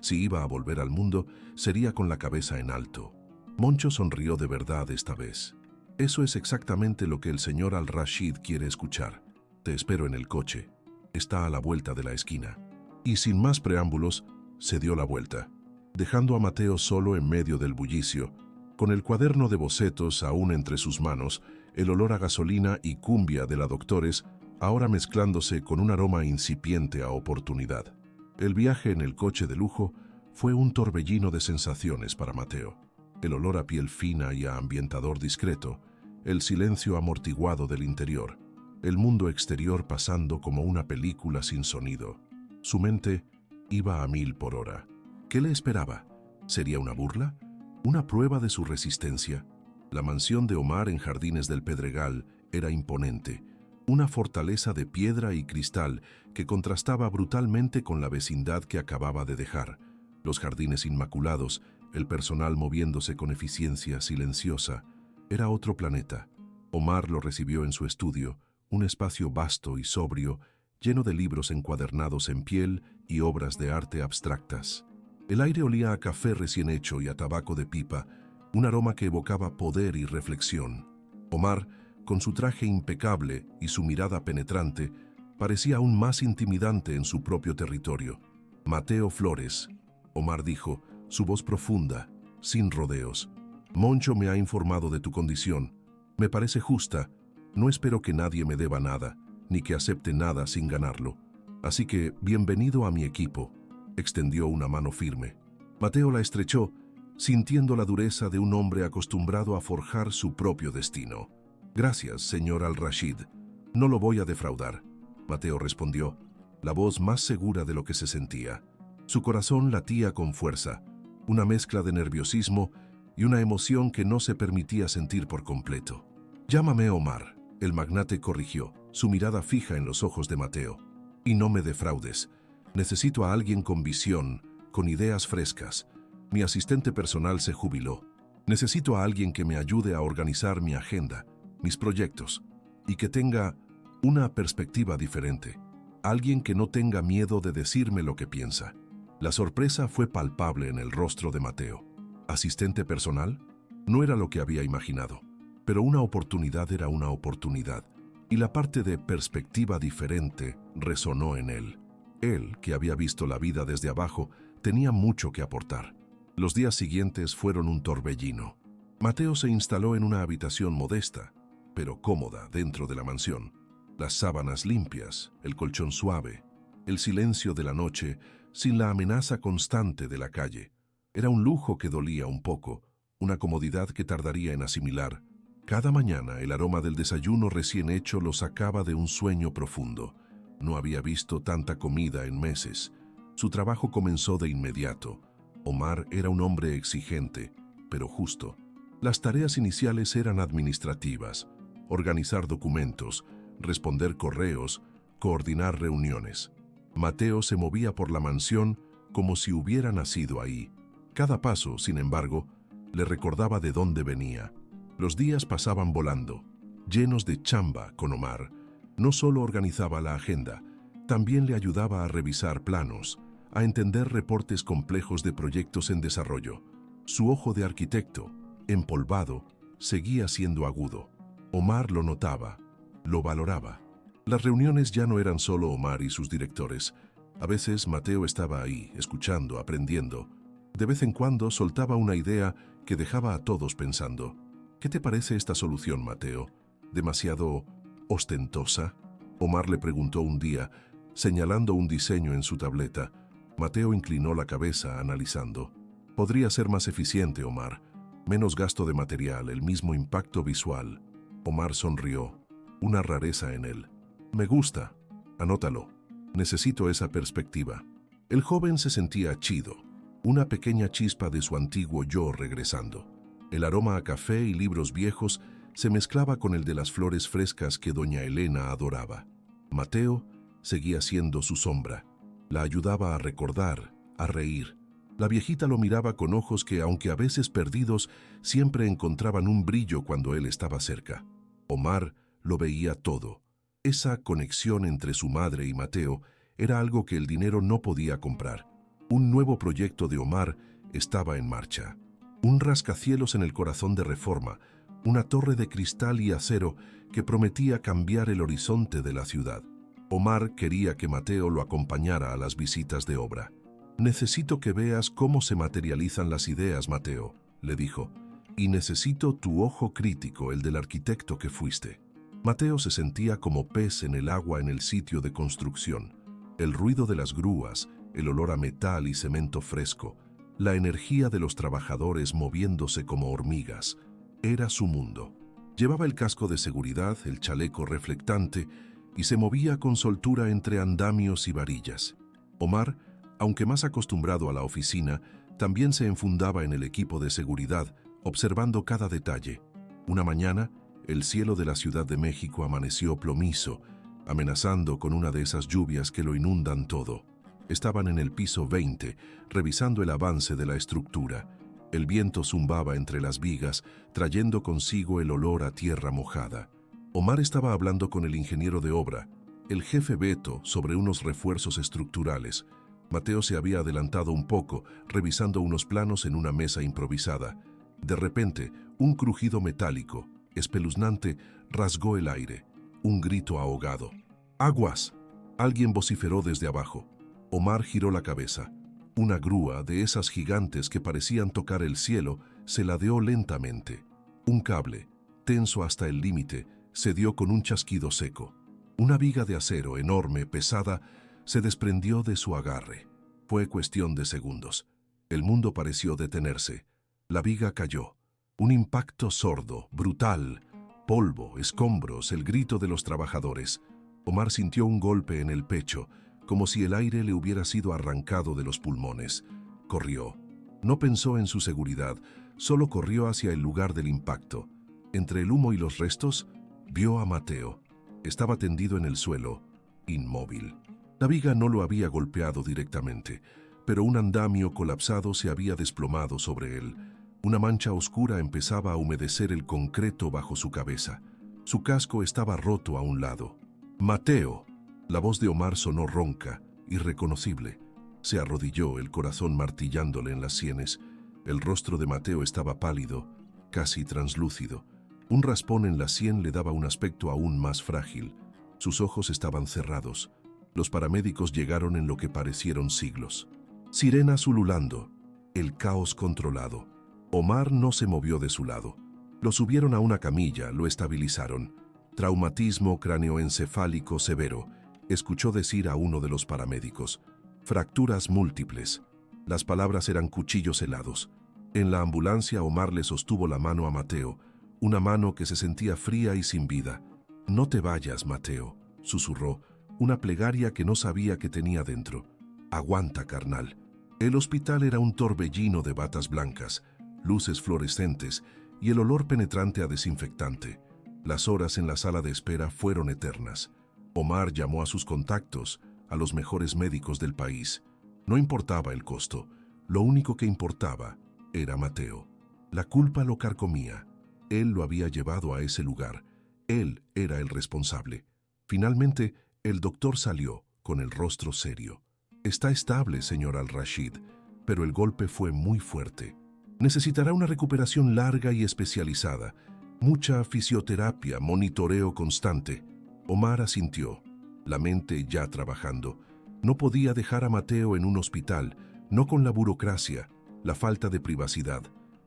Si iba a volver al mundo, sería con la cabeza en alto. Moncho sonrió de verdad esta vez. «Eso es exactamente lo que el señor al-Rashid quiere escuchar. Te espero en el coche. Está a la vuelta de la esquina». Y sin más preámbulos, se dio la vuelta, dejando a Mateo solo en medio del bullicio, con el cuaderno de bocetos aún entre sus manos, el olor a gasolina y cumbia de la Doctores ahora mezclándose con un aroma incipiente a oportunidad. El viaje en el coche de lujo fue un torbellino de sensaciones para Mateo. El olor a piel fina y a ambientador discreto, el silencio amortiguado del interior, el mundo exterior pasando como una película sin sonido. Su mente iba a 1000 por hora. ¿Qué le esperaba? ¿Sería una burla? ¿Una prueba de su resistencia? La mansión de Omar en Jardines del Pedregal era imponente, una fortaleza de piedra y cristal que contrastaba brutalmente con la vecindad que acababa de dejar. Los jardines inmaculados, el personal moviéndose con eficiencia silenciosa. Era otro planeta. Omar lo recibió en su estudio, un espacio vasto y sobrio, lleno de libros encuadernados en piel y obras de arte abstractas. El aire olía a café recién hecho y a tabaco de pipa, un aroma que evocaba poder y reflexión. Omar, con su traje impecable y su mirada penetrante, parecía aún más intimidante en su propio territorio. Mateo Flores, Omar dijo, su voz profunda, sin rodeos. Moncho me ha informado de tu condición. Me parece justa. No espero que nadie me deba nada, ni que acepte nada sin ganarlo. Así que, bienvenido a mi equipo. Extendió una mano firme. Mateo la estrechó, sintiendo la dureza de un hombre acostumbrado a forjar su propio destino. Gracias, señor Al-Rashid. No lo voy a defraudar. Mateo respondió, la voz más segura de lo que se sentía. Su corazón latía con fuerza, una mezcla de nerviosismo y una emoción que no se permitía sentir por completo. Llámame Omar, el magnate corrigió, su mirada fija en los ojos de Mateo. Y no me defraudes. Necesito a alguien con visión, con ideas frescas. Mi asistente personal se jubiló. Necesito a alguien que me ayude a organizar mi agenda, mis proyectos, y que tenga una perspectiva diferente. Alguien que no tenga miedo de decirme lo que piensa. La sorpresa fue palpable en el rostro de Mateo. ¿Asistente personal? No era lo que había imaginado, pero una oportunidad era una oportunidad, y la parte de perspectiva diferente resonó en él. Él, que había visto la vida desde abajo, tenía mucho que aportar. Los días siguientes fueron un torbellino. Mateo se instaló en una habitación modesta, pero cómoda dentro de la mansión. Las sábanas limpias, el colchón suave, el silencio de la noche, sin la amenaza constante de la calle. Era un lujo que dolía un poco, una comodidad que tardaría en asimilar. Cada mañana el aroma del desayuno recién hecho lo sacaba de un sueño profundo. No había visto tanta comida en meses. Su trabajo comenzó de inmediato. Omar era un hombre exigente, pero justo. Las tareas iniciales eran administrativas: organizar documentos, responder correos, coordinar reuniones. Mateo se movía por la mansión como si hubiera nacido ahí. Cada paso, sin embargo, le recordaba de dónde venía. Los días pasaban volando, llenos de chamba con Omar. No solo organizaba la agenda, también le ayudaba a revisar planos, a entender reportes complejos de proyectos en desarrollo. Su ojo de arquitecto, empolvado, seguía siendo agudo. Omar lo notaba, lo valoraba. Las reuniones ya no eran solo Omar y sus directores. A veces Mateo estaba ahí, escuchando, aprendiendo. De vez en cuando soltaba una idea que dejaba a todos pensando. ¿Qué te parece esta solución, Mateo? ¿Demasiado ostentosa? Omar le preguntó un día, señalando un diseño en su tableta. Mateo inclinó la cabeza, analizando. Podría ser más eficiente, Omar. Menos gasto de material, el mismo impacto visual. Omar sonrió, una rareza en él. Me gusta. Anótalo. Necesito esa perspectiva. El joven se sentía chido, una pequeña chispa de su antiguo yo regresando. El aroma a café y libros viejos se mezclaba con el de las flores frescas que doña Elena adoraba. Mateo seguía siendo su sombra. La ayudaba a recordar, a reír. La viejita lo miraba con ojos que, aunque a veces perdidos, siempre encontraban un brillo cuando él estaba cerca. Omar lo veía todo. Esa conexión entre su madre y Mateo era algo que el dinero no podía comprar. Un nuevo proyecto de Omar estaba en marcha. Un rascacielos en el corazón de Reforma, una torre de cristal y acero que prometía cambiar el horizonte de la ciudad. Omar quería que Mateo lo acompañara a las visitas de obra. «Necesito que veas cómo se materializan las ideas, Mateo», le dijo, «y necesito tu ojo crítico, el del arquitecto que fuiste». Mateo se sentía como pez en el agua en el sitio de construcción. El ruido de las grúas, el olor a metal y cemento fresco, la energía de los trabajadores moviéndose como hormigas. Era su mundo. Llevaba el casco de seguridad, el chaleco reflectante, y se movía con soltura entre andamios y varillas. Omar, aunque más acostumbrado a la oficina, también se enfundaba en el equipo de seguridad, observando cada detalle. Una mañana, el cielo de la Ciudad de México amaneció plomizo, amenazando con una de esas lluvias que lo inundan todo. Estaban en el piso 20, revisando el avance de la estructura. El viento zumbaba entre las vigas, trayendo consigo el olor a tierra mojada. Omar estaba hablando con el ingeniero de obra, el jefe Beto, sobre unos refuerzos estructurales. Mateo se había adelantado un poco, revisando unos planos en una mesa improvisada. De repente, un crujido metálico, espeluznante, rasgó el aire. Un grito ahogado. ¡Aguas! Alguien vociferó desde abajo. Omar giró la cabeza. Una grúa de esas gigantes que parecían tocar el cielo se ladeó lentamente. Un cable, tenso hasta el límite, se dio con un chasquido seco. Una viga de acero enorme, pesada, se desprendió de su agarre. Fue cuestión de segundos. El mundo pareció detenerse. La viga cayó. Un impacto sordo, brutal. Polvo, escombros, el grito de los trabajadores. Omar sintió un golpe en el pecho, como si el aire le hubiera sido arrancado de los pulmones. Corrió. No pensó en su seguridad, solo corrió hacia el lugar del impacto. Entre el humo y los restos, vio a Mateo. Estaba tendido en el suelo, inmóvil. La viga no lo había golpeado directamente, pero un andamio colapsado se había desplomado sobre él. Una mancha oscura empezaba a humedecer el concreto bajo su cabeza. Su casco estaba roto a un lado. ¡Mateo! La voz de Omar sonó ronca, irreconocible. Se arrodilló, el corazón martillándole en las sienes. El rostro de Mateo estaba pálido, casi translúcido. Un raspón en la sien le daba un aspecto aún más frágil. Sus ojos estaban cerrados. Los paramédicos llegaron en lo que parecieron siglos. Sirenas ululando. El caos controlado. Omar no se movió de su lado. Lo subieron a una camilla, lo estabilizaron. Traumatismo cráneoencefálico severo, escuchó decir a uno de los paramédicos. Fracturas múltiples. Las palabras eran cuchillos helados. En la ambulancia Omar le sostuvo la mano a Mateo, una mano que se sentía fría y sin vida. «No te vayas, Mateo», susurró, una plegaria que no sabía que tenía dentro. «Aguanta, carnal». El hospital era un torbellino de batas blancas, luces fluorescentes y el olor penetrante a desinfectante. Las horas en la sala de espera fueron eternas. Omar llamó a sus contactos, a los mejores médicos del país. No importaba el costo, lo único que importaba era Mateo. La culpa lo carcomía. Él lo había llevado a ese lugar. Él era el responsable. Finalmente, el doctor salió, con el rostro serio. «Está estable, señor Al-Rashid, pero el golpe fue muy fuerte. Necesitará una recuperación larga y especializada. Mucha fisioterapia, monitoreo constante». Omar asintió, la mente ya trabajando. No podía dejar a Mateo en un hospital, no con la burocracia, la falta de privacidad.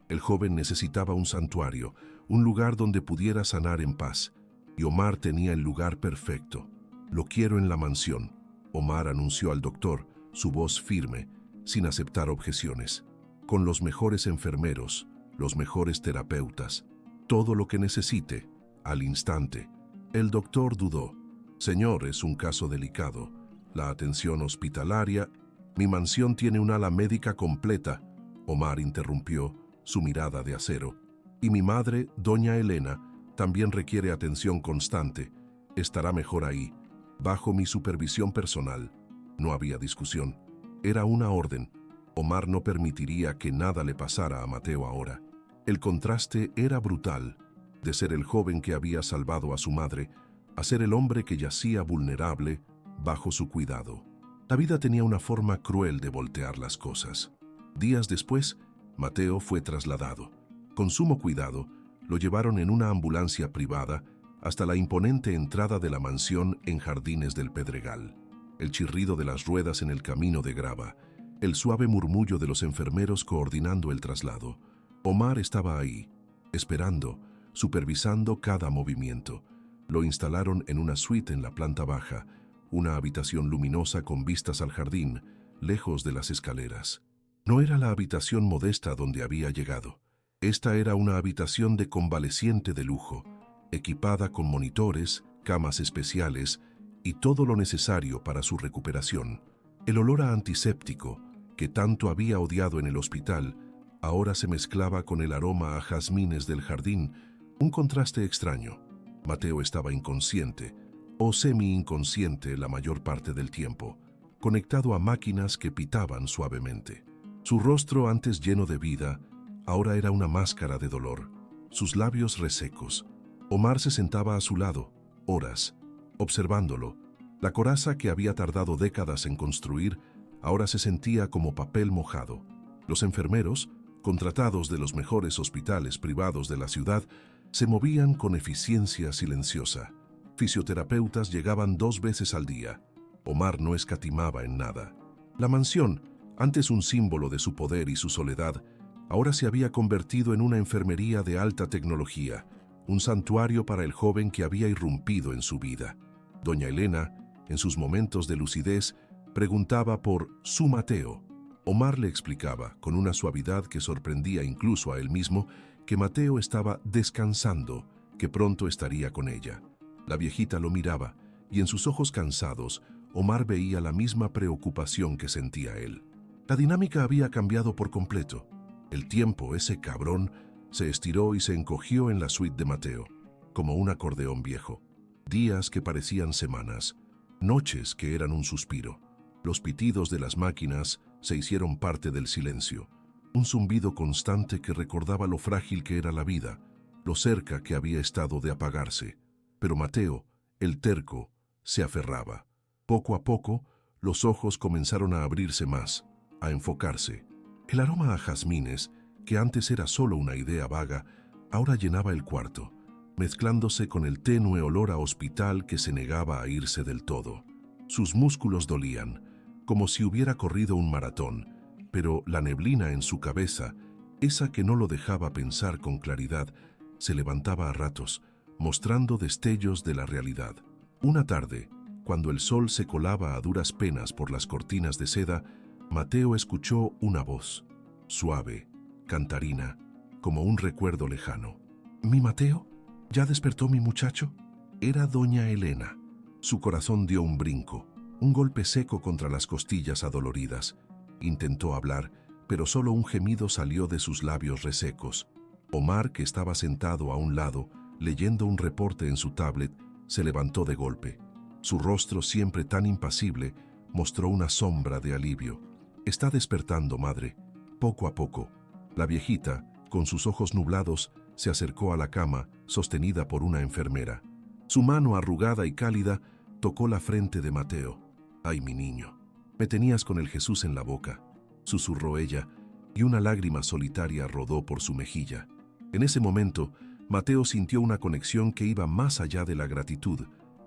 El joven necesitaba un santuario, un lugar donde pudiera sanar en paz. Y Omar tenía el lugar perfecto. «Lo quiero en la mansión», Omar anunció al doctor, su voz firme, sin aceptar objeciones. «Con los mejores enfermeros, los mejores terapeutas, todo lo que necesite, al instante». El doctor dudó. «Señor, es un caso delicado. La atención hospitalaria...» «Mi mansión tiene un ala médica completa», Omar interrumpió, su mirada de acero. «Y mi madre, doña Elena, también requiere atención constante. Estará mejor ahí, bajo mi supervisión personal». No había discusión. Era una orden. Omar no permitiría que nada le pasara a Mateo ahora. El contraste era brutal. De ser el joven que había salvado a su madre, a ser el hombre que yacía vulnerable bajo su cuidado. La vida tenía una forma cruel de voltear las cosas. Días después, Mateo fue trasladado. Con sumo cuidado, lo llevaron en una ambulancia privada hasta la imponente entrada de la mansión en Jardines del Pedregal. El chirrido de las ruedas en el camino de grava, el suave murmullo de los enfermeros coordinando el traslado. Omar estaba ahí, esperando, supervisando cada movimiento. Lo instalaron en una suite en la planta baja, una habitación luminosa con vistas al jardín, lejos de las escaleras. No era la habitación modesta donde había llegado. Esta era una habitación de convaleciente de lujo, equipada con monitores, camas especiales y todo lo necesario para su recuperación. El olor a antiséptico, que tanto había odiado en el hospital, ahora se mezclaba con el aroma a jazmines del jardín, un contraste extraño. Mateo estaba inconsciente, o semi-inconsciente la mayor parte del tiempo, conectado a máquinas que pitaban suavemente. Su rostro, antes lleno de vida, ahora era una máscara de dolor. Sus labios resecos, Omar se sentaba a su lado, horas, observándolo. La coraza que había tardado décadas en construir ahora se sentía como papel mojado. Los enfermeros, contratados de los mejores hospitales privados de la ciudad, se movían con eficiencia silenciosa. Fisioterapeutas llegaban 2 veces al día. Omar no escatimaba en nada. La mansión, antes un símbolo de su poder y su soledad, ahora se había convertido en una enfermería de alta tecnología, un santuario para el joven que había irrumpido en su vida. Doña Elena, en sus momentos de lucidez, preguntaba por su Mateo. Omar le explicaba, con una suavidad que sorprendía incluso a él mismo, que Mateo estaba descansando, que pronto estaría con ella. La viejita lo miraba, y en sus ojos cansados, Omar veía la misma preocupación que sentía él. La dinámica había cambiado por completo. El tiempo, ese cabrón, se estiró y se encogió en la suite de Mateo, como un acordeón viejo. Días que parecían semanas, noches que eran un suspiro. Los pitidos de las máquinas se hicieron parte del silencio, un zumbido constante que recordaba lo frágil que era la vida, lo cerca que había estado de apagarse. Pero Mateo, el terco, se aferraba. Poco a poco, los ojos comenzaron a abrirse más, a enfocarse. El aroma a jazmines, que antes era solo una idea vaga, ahora llenaba el cuarto, mezclándose con el tenue olor a hospital que se negaba a irse del todo. Sus músculos dolían, como si hubiera corrido un maratón, pero la neblina en su cabeza, esa que no lo dejaba pensar con claridad, se levantaba a ratos, mostrando destellos de la realidad. Una tarde, cuando el sol se colaba a duras penas por las cortinas de seda, Mateo escuchó una voz, suave, cantarina, como un recuerdo lejano. ¿Mi Mateo? ¿Ya despertó mi muchacho? Era doña Elena. Su corazón dio un brinco, un golpe seco contra las costillas adoloridas. Intentó hablar, pero solo un gemido salió de sus labios resecos. Omar, que estaba sentado a un lado, leyendo un reporte en su tablet, se levantó de golpe. Su rostro, siempre tan impasible, mostró una sombra de alivio. «Está despertando, madre». Poco a poco, la viejita, con sus ojos nublados, se acercó a la cama, sostenida por una enfermera. Su mano arrugada y cálida tocó la frente de Mateo. «Ay, mi niño, me tenías con el Jesús en la boca», susurró ella, y una lágrima solitaria rodó por su mejilla. En ese momento, Mateo sintió una conexión que iba más allá de la gratitud,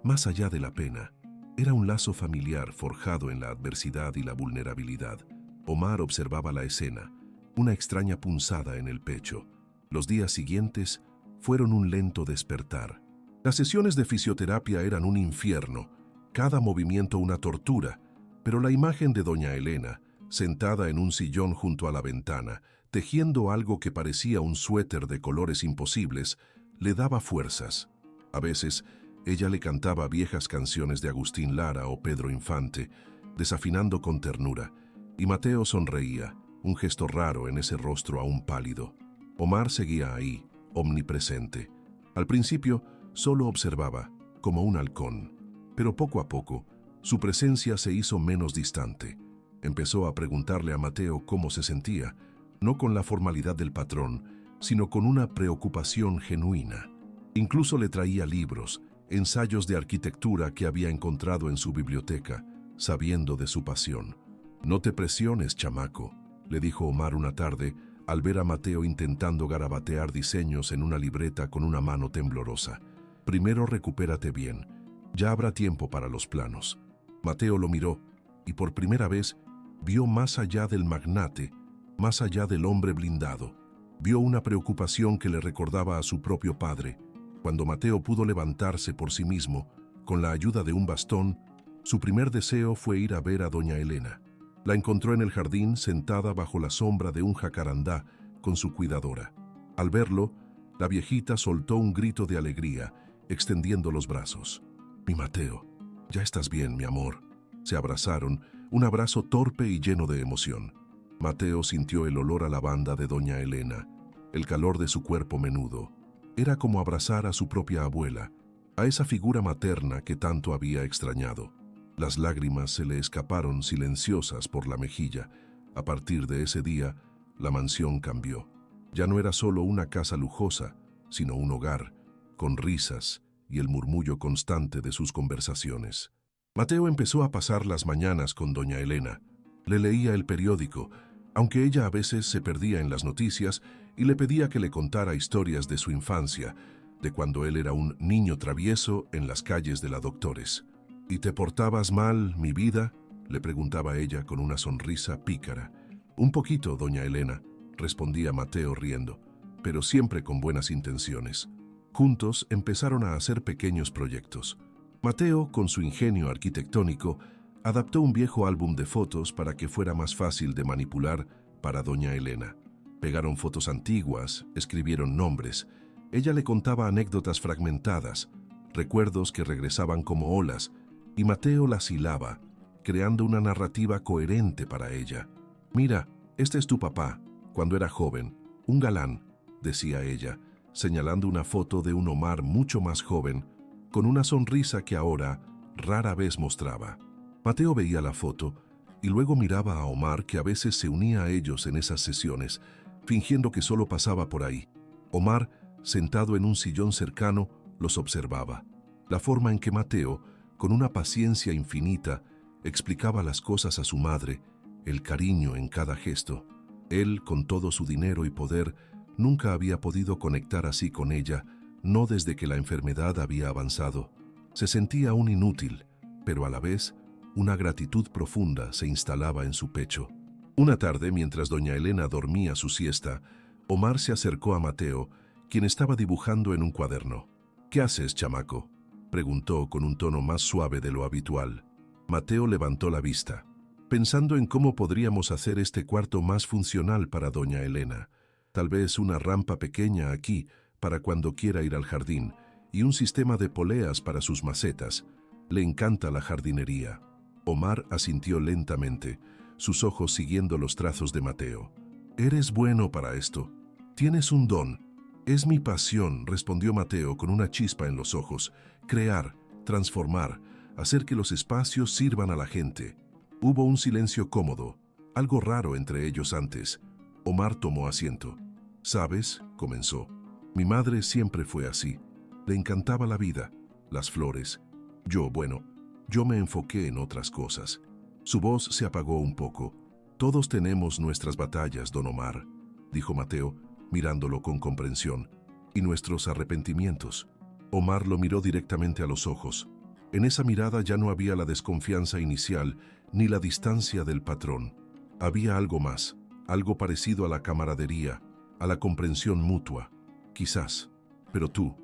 más allá de la pena. Era un lazo familiar forjado en la adversidad y la vulnerabilidad. Omar observaba la escena, una extraña punzada en el pecho. Los días siguientes fueron un lento despertar. Las sesiones de fisioterapia eran un infierno, cada movimiento una tortura, pero la imagen de doña Elena, sentada en un sillón junto a la ventana, tejiendo algo que parecía un suéter de colores imposibles, le daba fuerzas. A veces, ella le cantaba viejas canciones de Agustín Lara o Pedro Infante, desafinando con ternura, y Mateo sonreía, un gesto raro en ese rostro aún pálido. Omar seguía ahí, omnipresente. Al principio, solo observaba, como un halcón, pero poco a poco, su presencia se hizo menos distante. Empezó a preguntarle a Mateo cómo se sentía, no con la formalidad del patrón, sino con una preocupación genuina. Incluso le traía libros, ensayos de arquitectura que había encontrado en su biblioteca, sabiendo de su pasión. «No te presiones, chamaco», le dijo Omar una tarde, al ver a Mateo intentando garabatear diseños en una libreta con una mano temblorosa. «Primero recupérate bien, ya habrá tiempo para los planos». Mateo lo miró, y por primera vez vio más allá del magnate, más allá del hombre blindado. Vio una preocupación que le recordaba a su propio padre. Cuando Mateo pudo levantarse por sí mismo, con la ayuda de un bastón, su primer deseo fue ir a ver a doña Elena. La encontró en el jardín, sentada bajo la sombra de un jacarandá, con su cuidadora. Al verlo, la viejita soltó un grito de alegría, extendiendo los brazos. «Mi Mateo, ya estás bien, mi amor». Se abrazaron, un abrazo torpe y lleno de emoción. Mateo sintió el olor a lavanda de doña Elena, el calor de su cuerpo menudo. Era como abrazar a su propia abuela, a esa figura materna que tanto había extrañado. Las lágrimas se le escaparon silenciosas por la mejilla. A partir de ese día, la mansión cambió. Ya no era solo una casa lujosa, sino un hogar, con risas y el murmullo constante de sus conversaciones. Mateo empezó a pasar las mañanas con doña Elena. Le leía el periódico, aunque ella a veces se perdía en las noticias, y le pedía que le contara historias de su infancia, de cuando él era un niño travieso en las calles de la Doctores. ¿Y te portabas mal, mi vida?, le preguntaba ella con una sonrisa pícara. Un poquito, doña Elena, respondía Mateo riendo, pero siempre con buenas intenciones. Juntos empezaron a hacer pequeños proyectos. Mateo, con su ingenio arquitectónico, adaptó un viejo álbum de fotos para que fuera más fácil de manipular para doña Elena. Pegaron fotos antiguas, escribieron nombres. Ella le contaba anécdotas fragmentadas, recuerdos que regresaban como olas, y Mateo las hilaba, creando una narrativa coherente para ella. «Mira, este es tu papá, cuando era joven, un galán», decía ella, señalando una foto de un Omar mucho más joven, con una sonrisa que ahora rara vez mostraba. Mateo veía la foto y luego miraba a Omar, que a veces se unía a ellos en esas sesiones, fingiendo que solo pasaba por ahí. Omar, sentado en un sillón cercano, los observaba. La forma en que Mateo, con una paciencia infinita, explicaba las cosas a su madre, el cariño en cada gesto. Él, con todo su dinero y poder, nunca había podido conectar así con ella, no desde que la enfermedad había avanzado. Se sentía un inútil, pero a la vez, una gratitud profunda se instalaba en su pecho. Una tarde, mientras doña Elena dormía su siesta, Omar se acercó a Mateo, quien estaba dibujando en un cuaderno. «¿Qué haces, chamaco?», preguntó con un tono más suave de lo habitual. Mateo levantó la vista, pensando en cómo podríamos hacer este cuarto más funcional para doña Elena. Tal vez una rampa pequeña aquí para cuando quiera ir al jardín y un sistema de poleas para sus macetas. Le encanta la jardinería. Omar asintió lentamente, sus ojos siguiendo los trazos de Mateo. «Eres bueno para esto. Tienes un don». «Es mi pasión», respondió Mateo con una chispa en los ojos. «Crear, transformar, hacer que los espacios sirvan a la gente». Hubo un silencio cómodo, algo raro entre ellos antes. Omar tomó asiento. «¿Sabes?», comenzó. «Mi madre siempre fue así. Le encantaba la vida, las flores. Yo me enfoqué en otras cosas». Su voz se apagó un poco. «Todos tenemos nuestras batallas, don Omar», dijo Mateo, mirándolo con comprensión. «Y nuestros arrepentimientos». Omar lo miró directamente a los ojos. En esa mirada ya no había la desconfianza inicial ni la distancia del patrón. Había algo más, algo parecido a la camaradería, a la comprensión mutua. «Quizás, pero tú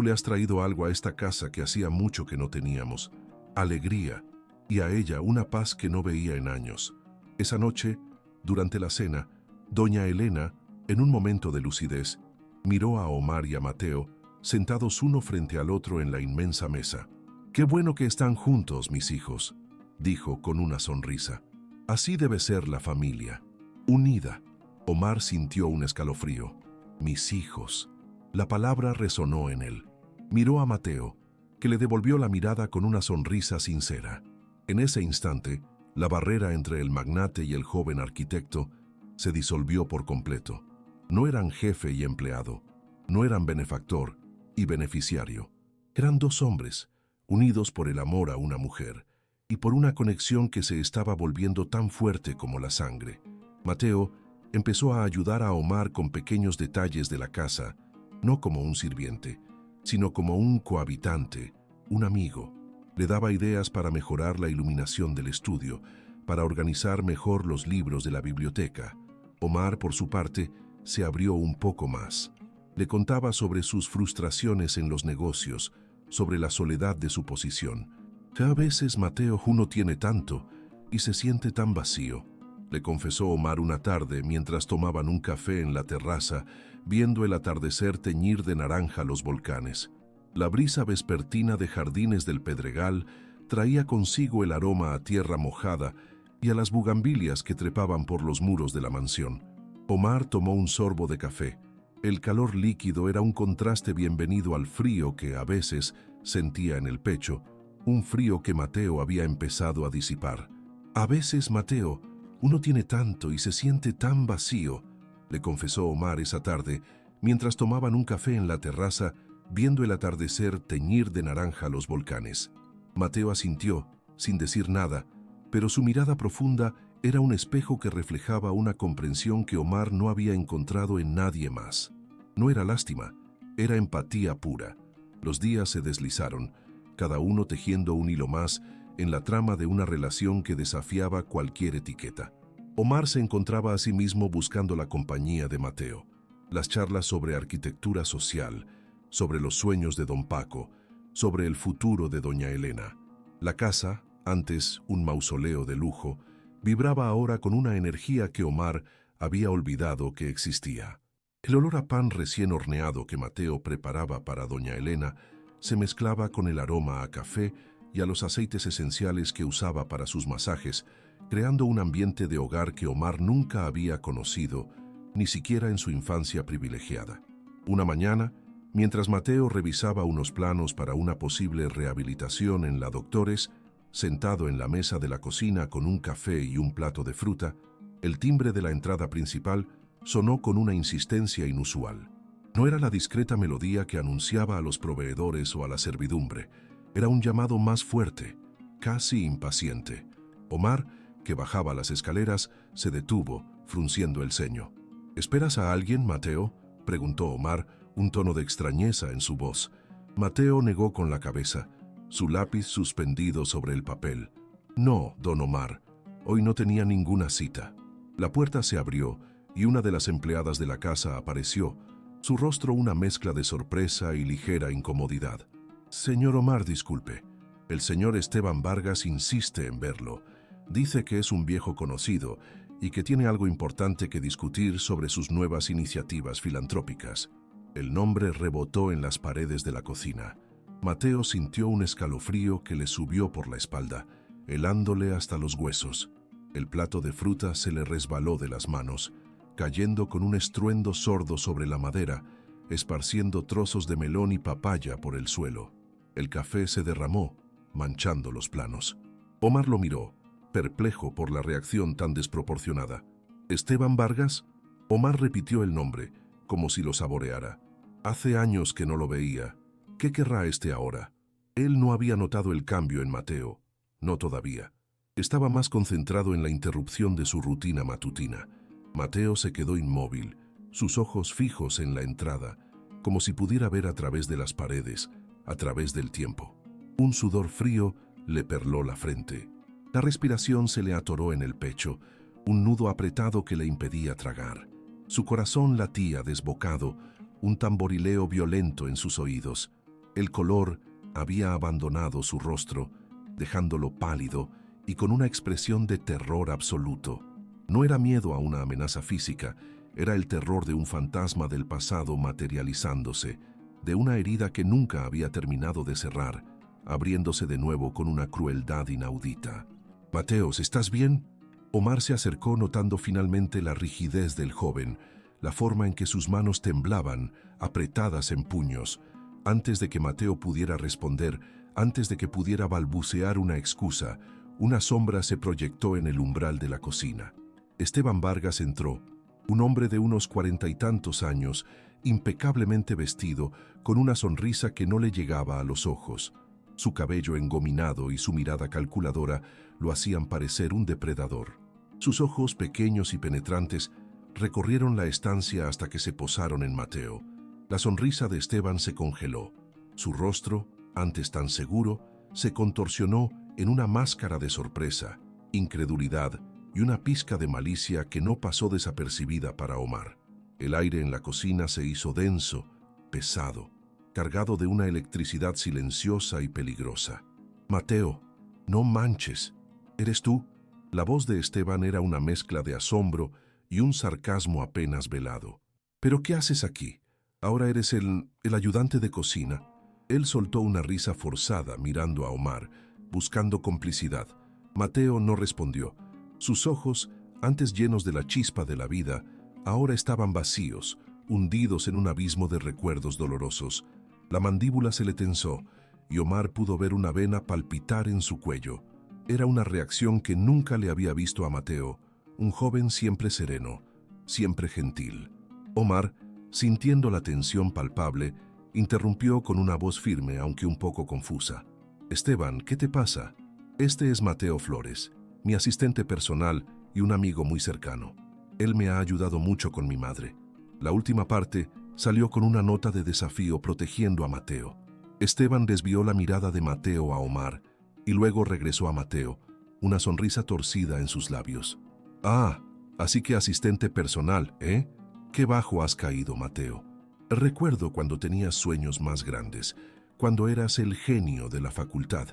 le has traído algo a esta casa que hacía mucho que no teníamos. Alegría, y a ella una paz que no veía en años». Esa noche, durante la cena, doña Elena, en un momento de lucidez, miró a Omar y a Mateo, sentados uno frente al otro en la inmensa mesa. «Qué bueno que están juntos, mis hijos», dijo con una sonrisa. «Así debe ser la familia, unida». Omar sintió un escalofrío. «Mis hijos». La palabra resonó en él. Miró a Mateo, que le devolvió la mirada con una sonrisa sincera. En ese instante, la barrera entre el magnate y el joven arquitecto se disolvió por completo. No eran jefe y empleado, no eran benefactor y beneficiario. Eran dos hombres, unidos por el amor a una mujer y por una conexión que se estaba volviendo tan fuerte como la sangre. Mateo empezó a ayudar a Omar con pequeños detalles de la casa, no como un sirviente, sino como un cohabitante, un amigo. Le daba ideas para mejorar la iluminación del estudio, para organizar mejor los libros de la biblioteca. Omar, por su parte, se abrió un poco más. Le contaba sobre sus frustraciones en los negocios, sobre la soledad de su posición. «A veces, Mateo, uno tiene tanto y se siente tan vacío», le confesó Omar una tarde mientras tomaban un café en la terraza, viendo el atardecer teñir de naranja los volcanes. La brisa vespertina de Jardines del Pedregal traía consigo el aroma a tierra mojada y a las bugambilias que trepaban por los muros de la mansión. Omar tomó un sorbo de café. El calor líquido era un contraste bienvenido al frío que a veces sentía en el pecho, un frío que Mateo había empezado a disipar. «A veces, Mateo, uno tiene tanto y se siente tan vacío», le confesó Omar esa tarde, mientras tomaban un café en la terraza, viendo el atardecer teñir de naranja los volcanes. Mateo asintió, sin decir nada, pero su mirada profunda era un espejo que reflejaba una comprensión que Omar no había encontrado en nadie más. No era lástima, era empatía pura. Los días se deslizaron, cada uno tejiendo un hilo más en la trama de una relación que desafiaba cualquier etiqueta. Omar se encontraba a sí mismo buscando la compañía de Mateo. Las charlas sobre arquitectura social, sobre los sueños de don Paco, sobre el futuro de doña Elena. La casa, antes un mausoleo de lujo, vibraba ahora con una energía que Omar había olvidado que existía. El olor a pan recién horneado que Mateo preparaba para doña Elena se mezclaba con el aroma a café y a los aceites esenciales que usaba para sus masajes, creando un ambiente de hogar que Omar nunca había conocido, ni siquiera en su infancia privilegiada. Una mañana, mientras Mateo revisaba unos planos para una posible rehabilitación en la Doctores, sentado en la mesa de la cocina con un café y un plato de fruta, el timbre de la entrada principal sonó con una insistencia inusual. No era la discreta melodía que anunciaba a los proveedores o a la servidumbre. Era un llamado más fuerte, casi impaciente. Omar, que bajaba las escaleras, se detuvo, frunciendo el ceño. ¿Esperas a alguien, Mateo?, preguntó Omar, un tono de extrañeza en su voz. Mateo negó con la cabeza, su lápiz suspendido sobre el papel. No, don Omar, hoy no tenía ninguna cita. La puerta se abrió y una de las empleadas de la casa apareció, su rostro una mezcla de sorpresa y ligera incomodidad. Señor Omar, disculpe. El señor Esteban Vargas insiste en verlo. Dice que es un viejo conocido y que tiene algo importante que discutir sobre sus nuevas iniciativas filantrópicas. El nombre rebotó en las paredes de la cocina. Mateo sintió un escalofrío que le subió por la espalda, helándole hasta los huesos. El plato de fruta se le resbaló de las manos, cayendo con un estruendo sordo sobre la madera, esparciendo trozos de melón y papaya por el suelo. El café se derramó, manchando los planos. Omar lo miró, perplejo por la reacción tan desproporcionada. ¿Esteban Vargas? Omar repitió el nombre, como si lo saboreara. Hace años que no lo veía. ¿Qué querrá este ahora? Él no había notado el cambio en Mateo. No todavía. Estaba más concentrado en la interrupción de su rutina matutina. Mateo se quedó inmóvil, sus ojos fijos en la entrada, como si pudiera ver a través de las paredes, a través del tiempo. Un sudor frío le perló la frente. La respiración se le atoró en el pecho, un nudo apretado que le impedía tragar. Su corazón latía desbocado, un tamborileo violento en sus oídos. El color había abandonado su rostro, dejándolo pálido y con una expresión de terror absoluto. No era miedo a una amenaza física, era el terror de un fantasma del pasado materializándose, de una herida que nunca había terminado de cerrar, abriéndose de nuevo con una crueldad inaudita. «Mateos, ¿estás bien?» Omar se acercó notando finalmente la rigidez del joven, la forma en que sus manos temblaban, apretadas en puños. Antes de que Mateo pudiera responder, antes de que pudiera balbucear una excusa, una sombra se proyectó en el umbral de la cocina. Esteban Vargas entró, un hombre de unos 40 y tantos años, impecablemente vestido, con una sonrisa que no le llegaba a los ojos. Su cabello engominado y su mirada calculadora lo hacían parecer un depredador. Sus ojos pequeños y penetrantes recorrieron la estancia hasta que se posaron en Mateo. La sonrisa de Esteban se congeló. Su rostro, antes tan seguro, se contorsionó en una máscara de sorpresa, incredulidad y una pizca de malicia que no pasó desapercibida para Omar. El aire en la cocina se hizo denso, pesado, cargado de una electricidad silenciosa y peligrosa. «Mateo, no manches. ¿Eres tú?» La voz de Esteban era una mezcla de asombro y un sarcasmo apenas velado. «¿Pero qué haces aquí? Ahora eres el ayudante de cocina». Él soltó una risa forzada mirando a Omar, buscando complicidad. Mateo no respondió. Sus ojos, antes llenos de la chispa de la vida, ahora estaban vacíos, hundidos en un abismo de recuerdos dolorosos. La mandíbula se le tensó y Omar pudo ver una vena palpitar en su cuello. Era una reacción que nunca le había visto a Mateo, un joven siempre sereno, siempre gentil. Omar, sintiendo la tensión palpable, Interrumpió con una voz firme, aunque un poco confusa. Esteban, ¿qué te pasa? Este es Mateo Flores, mi asistente personal y un amigo muy cercano. Él me ha ayudado mucho con mi madre. La última parte salió con una nota de desafío protegiendo a Mateo. Esteban desvió la mirada de Mateo a Omar y luego regresó a Mateo, una sonrisa torcida en sus labios. Ah, así que asistente personal, ¿eh? Qué bajo has caído, Mateo. Recuerdo cuando tenías sueños más grandes, cuando eras el genio de la facultad.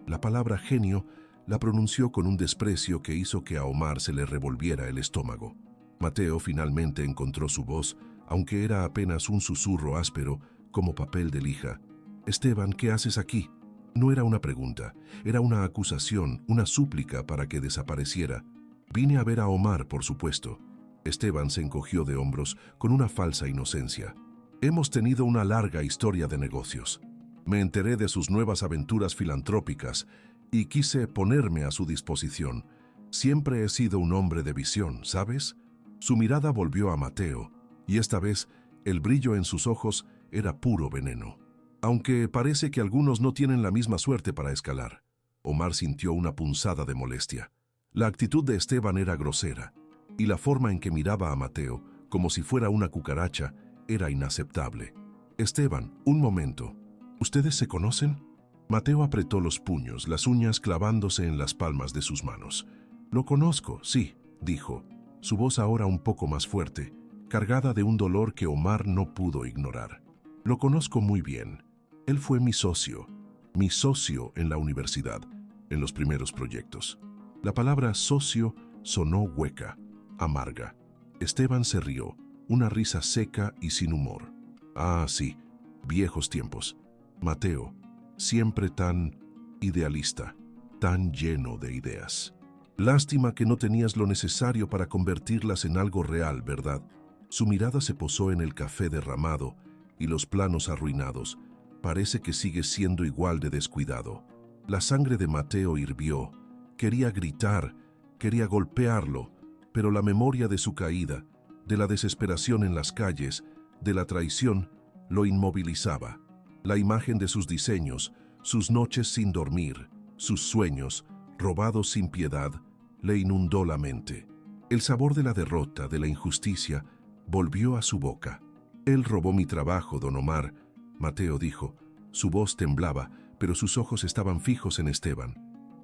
La palabra genio la pronunció con un desprecio que hizo que a Omar se le revolviera el estómago. Mateo finalmente encontró su voz, aunque era apenas un susurro áspero, como papel de lija. Esteban, ¿qué haces aquí? No era una pregunta, era una acusación, una súplica para que desapareciera. Vine a ver a Omar, por supuesto. Esteban se encogió de hombros con una falsa inocencia. Hemos tenido una larga historia de negocios. Me enteré de sus nuevas aventuras filantrópicas y quise ponerme a su disposición. Siempre he sido un hombre de visión, ¿sabes? Su mirada volvió a Mateo, y esta vez el brillo en sus ojos era puro veneno. Aunque parece que algunos no tienen la misma suerte para escalar. Omar sintió una punzada de molestia. La actitud de Esteban era grosera, y la forma en que miraba a Mateo, como si fuera una cucaracha, era inaceptable. Esteban, un momento. ¿Ustedes se conocen? Mateo apretó los puños, las uñas clavándose en las palmas de sus manos. Lo conozco, sí, dijo, su voz ahora un poco más fuerte, cargada de un dolor que Omar no pudo ignorar. Lo conozco muy bien. Él fue mi socio en la universidad, en los primeros proyectos. La palabra socio sonó hueca, amarga. Esteban se rió, una risa seca y sin humor. Ah, sí, viejos tiempos. Mateo, siempre tan idealista, tan lleno de ideas. Lástima que no tenías lo necesario para convertirlas en algo real, ¿verdad? Su mirada se posó en el café derramado y los planos arruinados. Parece que sigue siendo igual de descuidado. La sangre de Mateo hirvió. Quería gritar, quería golpearlo, pero la memoria de su caída, de la desesperación en las calles, de la traición, lo inmovilizaba. La imagen de sus diseños, sus noches sin dormir, sus sueños, robados sin piedad, le inundó la mente. El sabor de la derrota, de la injusticia, volvió a su boca. Él robó mi trabajo, don Omar, Mateo dijo. Su voz temblaba, pero sus ojos estaban fijos en Esteban.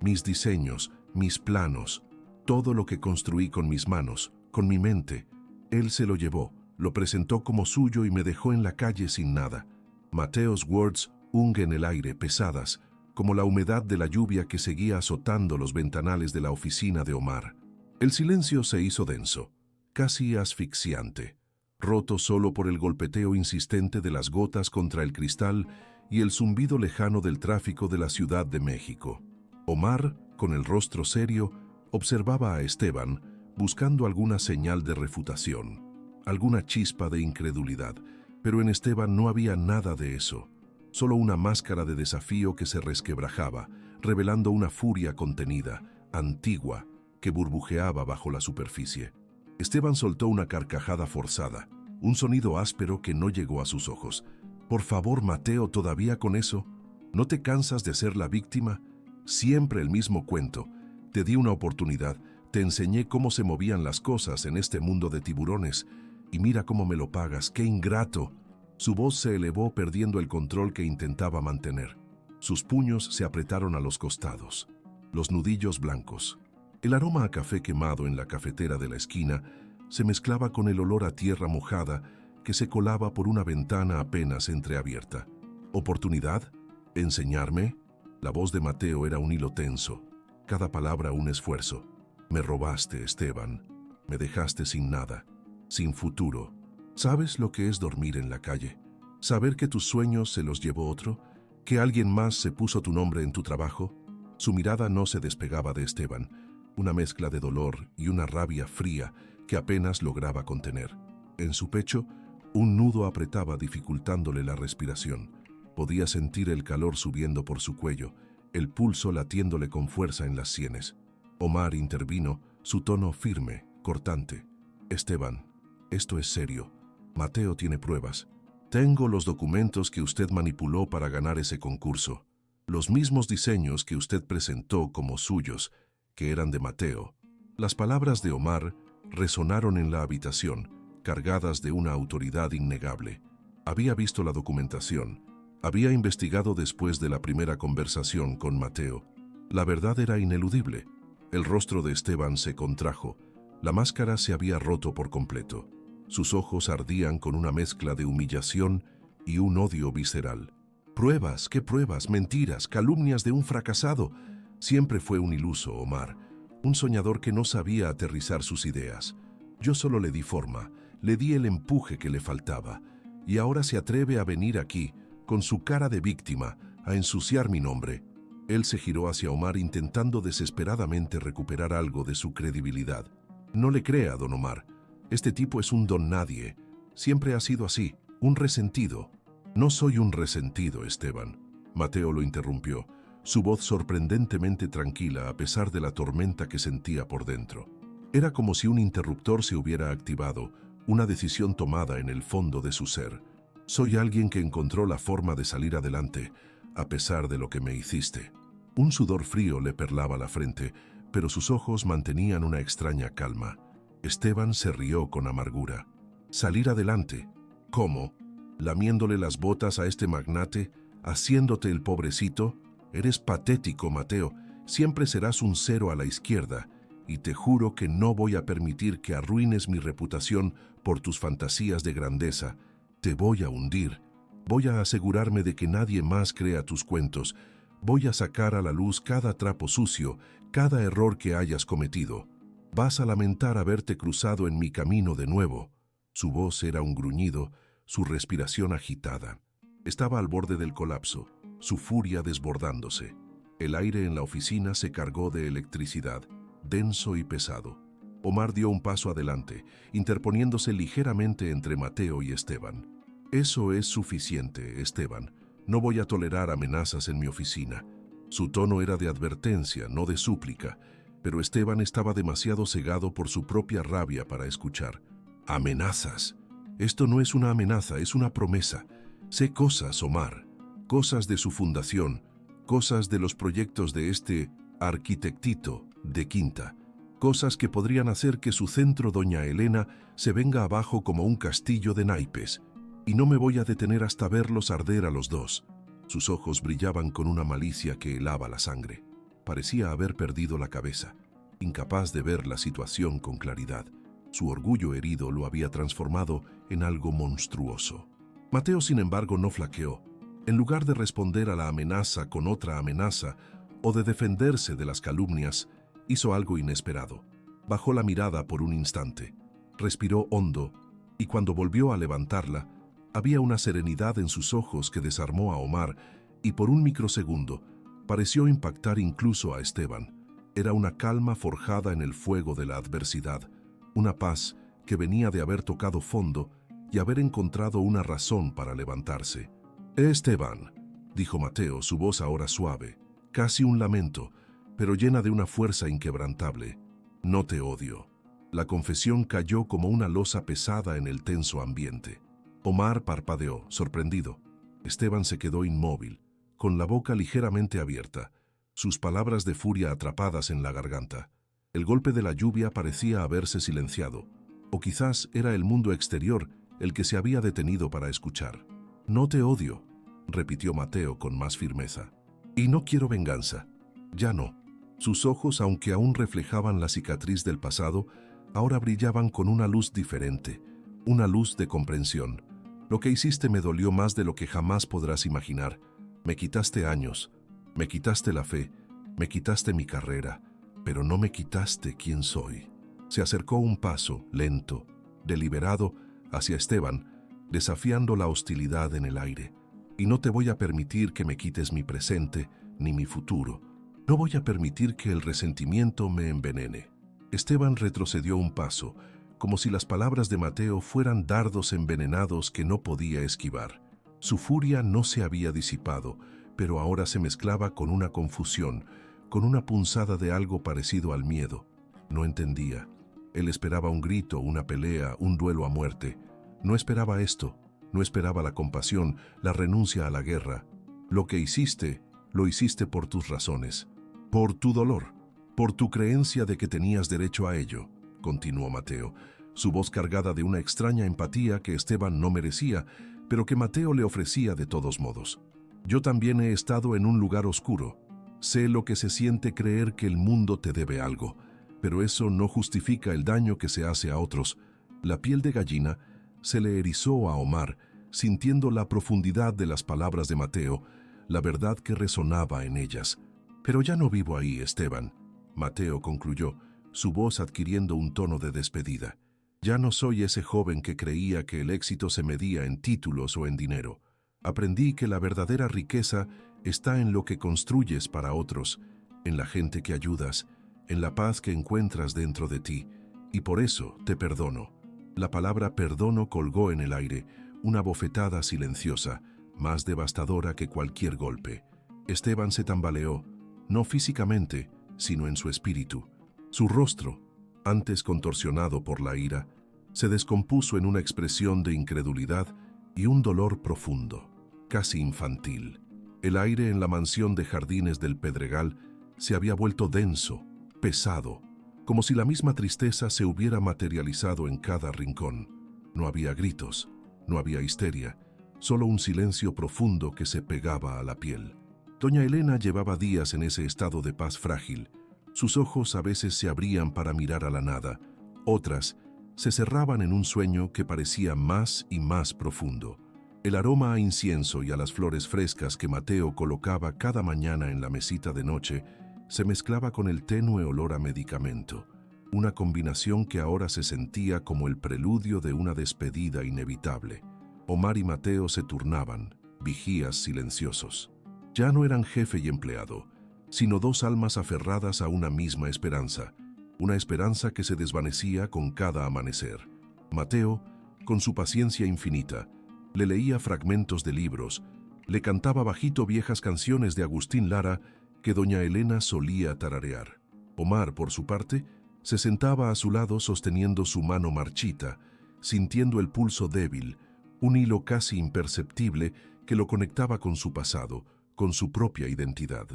Mis diseños, mis planos, todo lo que construí con mis manos, con mi mente. Él se lo llevó, lo presentó como suyo y me dejó en la calle sin nada. Mateo's words hungen el aire, pesadas, como la humedad de la lluvia que seguía azotando los ventanales de la oficina de Omar. El silencio se hizo denso, casi asfixiante, roto solo por el golpeteo insistente de las gotas contra el cristal y el zumbido lejano del tráfico de la Ciudad de México. Omar, con el rostro serio, observaba a Esteban, buscando alguna señal de refutación, alguna chispa de incredulidad, pero en Esteban no había nada de eso, solo una máscara de desafío que se resquebrajaba, revelando una furia contenida, antigua, que burbujeaba bajo la superficie. Esteban soltó una carcajada forzada, un sonido áspero que no llegó a sus ojos. Por favor, Mateo, ¿todavía con eso? ¿No te cansas de ser la víctima? Siempre el mismo cuento. Te di una oportunidad, te enseñé cómo se movían las cosas en este mundo de tiburones, y mira cómo me lo pagas, ¡qué ingrato! Su voz se elevó perdiendo el control que intentaba mantener. Sus puños se apretaron a los costados, los nudillos blancos. El aroma a café quemado en la cafetera de la esquina se mezclaba con el olor a tierra mojada que se colaba por una ventana apenas entreabierta. ¿Oportunidad? ¿Enseñarme? La voz de Mateo era un hilo tenso, cada palabra un esfuerzo. Me robaste, Esteban. Me dejaste sin nada, sin futuro. ¿Sabes lo que es dormir en la calle? ¿Saber que tus sueños se los llevó otro? ¿Que alguien más se puso tu nombre en tu trabajo? Su mirada no se despegaba de Esteban, una mezcla de dolor y una rabia fría que apenas lograba contener. En su pecho, un nudo apretaba dificultándole la respiración. Podía sentir el calor subiendo por su cuello, el pulso latiéndole con fuerza en las sienes. Omar intervino, su tono firme, cortante. Esteban, esto es serio. Mateo tiene pruebas. Tengo los documentos que usted manipuló para ganar ese concurso, los mismos diseños que usted presentó como suyos, que eran de Mateo. Las palabras de Omar resonaron en la habitación, cargadas de una autoridad innegable. Había visto la documentación, había investigado después de la primera conversación con Mateo. La verdad era ineludible. El rostro de Esteban se contrajo, la máscara se había roto por completo. Sus ojos ardían con una mezcla de humillación y un odio visceral. Pruebas, ¿qué pruebas? Mentiras, calumnias de un fracasado. Siempre fue un iluso, Omar, un soñador que no sabía aterrizar sus ideas. Yo solo le di forma, le di el empuje que le faltaba, y ahora se atreve a venir aquí, con su cara de víctima, a ensuciar mi nombre. Él se giró hacia Omar intentando desesperadamente recuperar algo de su credibilidad. No le crea, don Omar. Este tipo es un don nadie. Siempre ha sido así, un resentido. No soy un resentido, Esteban. Mateo lo interrumpió, su voz sorprendentemente tranquila a pesar de la tormenta que sentía por dentro. Era como si un interruptor se hubiera activado, una decisión tomada en el fondo de su ser. Soy alguien que encontró la forma de salir adelante, a pesar de lo que me hiciste. Un sudor frío le perlaba la frente, pero sus ojos mantenían una extraña calma. Esteban se rió con amargura. ¿Salir adelante? ¿Cómo? ¿Lamiéndole las botas a este magnate? ¿Haciéndote el pobrecito? Eres patético, Mateo. Siempre serás un cero a la izquierda, y te juro que no voy a permitir que arruines mi reputación por tus fantasías de grandeza. Te voy a hundir. Voy a asegurarme de que nadie más crea tus cuentos. Voy a sacar a la luz cada trapo sucio, cada error que hayas cometido. Vas a lamentar haberte cruzado en mi camino de nuevo. Su voz era un gruñido, su respiración agitada. Estaba al borde del colapso, su furia desbordándose. El aire en la oficina se cargó de electricidad, denso y pesado. Omar dio un paso adelante, interponiéndose ligeramente entre Mateo y Esteban. Eso es suficiente, Esteban. No voy a tolerar amenazas en mi oficina. Su tono era de advertencia, no de súplica, pero Esteban estaba demasiado cegado por su propia rabia para escuchar. ¿Amenazas? Esto no es una amenaza, es una promesa. Sé cosas, Omar, cosas de su fundación, cosas de los proyectos de este arquitectito de Quinta, cosas que podrían hacer que su centro, Doña Elena, se venga abajo como un castillo de naipes, y no me voy a detener hasta verlos arder a los dos. Sus ojos brillaban con una malicia que helaba la sangre. Parecía haber perdido la cabeza, incapaz de ver la situación con claridad. Su orgullo herido lo había transformado en algo monstruoso. Mateo, sin embargo, no flaqueó. En lugar de responder a la amenaza con otra amenaza o de defenderse de las calumnias, hizo algo inesperado. Bajó la mirada por un instante, respiró hondo y cuando volvió a levantarla, había una serenidad en sus ojos que desarmó a Omar y por un microsegundo pareció impactar incluso a Esteban. Era una calma forjada en el fuego de la adversidad, una paz que venía de haber tocado fondo y haber encontrado una razón para levantarse. Esteban, dijo Mateo, su voz ahora suave, casi un lamento, pero llena de una fuerza inquebrantable. No te odio. La confesión cayó como una losa pesada en el tenso ambiente. Omar parpadeó, sorprendido. Esteban se quedó inmóvil, con la boca ligeramente abierta, sus palabras de furia atrapadas en la garganta. El golpe de la lluvia parecía haberse silenciado, o quizás era el mundo exterior el que se había detenido para escuchar. No te odio, repitió Mateo con más firmeza. Y no quiero venganza. Ya no. Sus ojos, aunque aún reflejaban la cicatriz del pasado, ahora brillaban con una luz diferente, una luz de comprensión. Lo que hiciste me dolió más de lo que jamás podrás imaginar. Me quitaste años, me quitaste la fe, me quitaste mi carrera, pero no me quitaste quién soy. Se acercó un paso, lento, deliberado, hacia Esteban, desafiando la hostilidad en el aire. Y no te voy a permitir que me quites mi presente ni mi futuro. No voy a permitir que el resentimiento me envenene. Esteban retrocedió un paso, como si las palabras de Mateo fueran dardos envenenados que no podía esquivar. Su furia no se había disipado, pero ahora se mezclaba con una confusión, con una punzada de algo parecido al miedo. No entendía. Él esperaba un grito, una pelea, un duelo a muerte. No esperaba esto, No esperaba la compasión, la renuncia a la guerra. Lo que hiciste, lo hiciste por tus razones, por tu dolor, por tu creencia de que tenías derecho a ello, continuó Mateo, su voz cargada de una extraña empatía que Esteban no merecía, pero que Mateo le ofrecía de todos modos. Yo también he estado en un lugar oscuro. Sé lo que se siente creer que el mundo te debe algo, pero eso no justifica el daño que se hace a otros. La piel de gallina se le erizó a Omar, sintiendo la profundidad de las palabras de Mateo, la verdad que resonaba en ellas. Pero ya no vivo ahí, Esteban, Mateo concluyó, su voz adquiriendo un tono de despedida. Ya no soy ese joven que creía que el éxito se medía en títulos o en dinero. Aprendí que la verdadera riqueza está en lo que construyes para otros, en la gente que ayudas, en la paz que encuentras dentro de ti, y por eso te perdono. La palabra perdono colgó en el aire, una bofetada silenciosa, más devastadora que cualquier golpe. Esteban se tambaleó, no físicamente, sino en su espíritu. Su rostro, antes contorsionado por la ira, se descompuso en una expresión de incredulidad y un dolor profundo, casi infantil. El aire en la mansión de Jardines del Pedregal se había vuelto denso, pesado, como si la misma tristeza se hubiera materializado en cada rincón. No había gritos, no había histeria, solo un silencio profundo que se pegaba a la piel. Doña Elena llevaba días en ese estado de paz frágil. Sus ojos a veces se abrían para mirar a la nada, otras se cerraban en un sueño que parecía más y más profundo. El aroma a incienso y a las flores frescas que Mateo colocaba cada mañana en la mesita de noche se mezclaba con el tenue olor a medicamento, una combinación que ahora se sentía como el preludio de una despedida inevitable. Omar y Mateo se turnaban, vigías silenciosos. Ya no eran jefe y empleado, sino dos almas aferradas a una misma esperanza, una esperanza que se desvanecía con cada amanecer. Mateo, con su paciencia infinita, le leía fragmentos de libros, le cantaba bajito viejas canciones de Agustín Lara que doña Elena solía tararear. Omar, por su parte, se sentaba a su lado sosteniendo su mano marchita, sintiendo el pulso débil, un hilo casi imperceptible que lo conectaba con su pasado, con su propia identidad.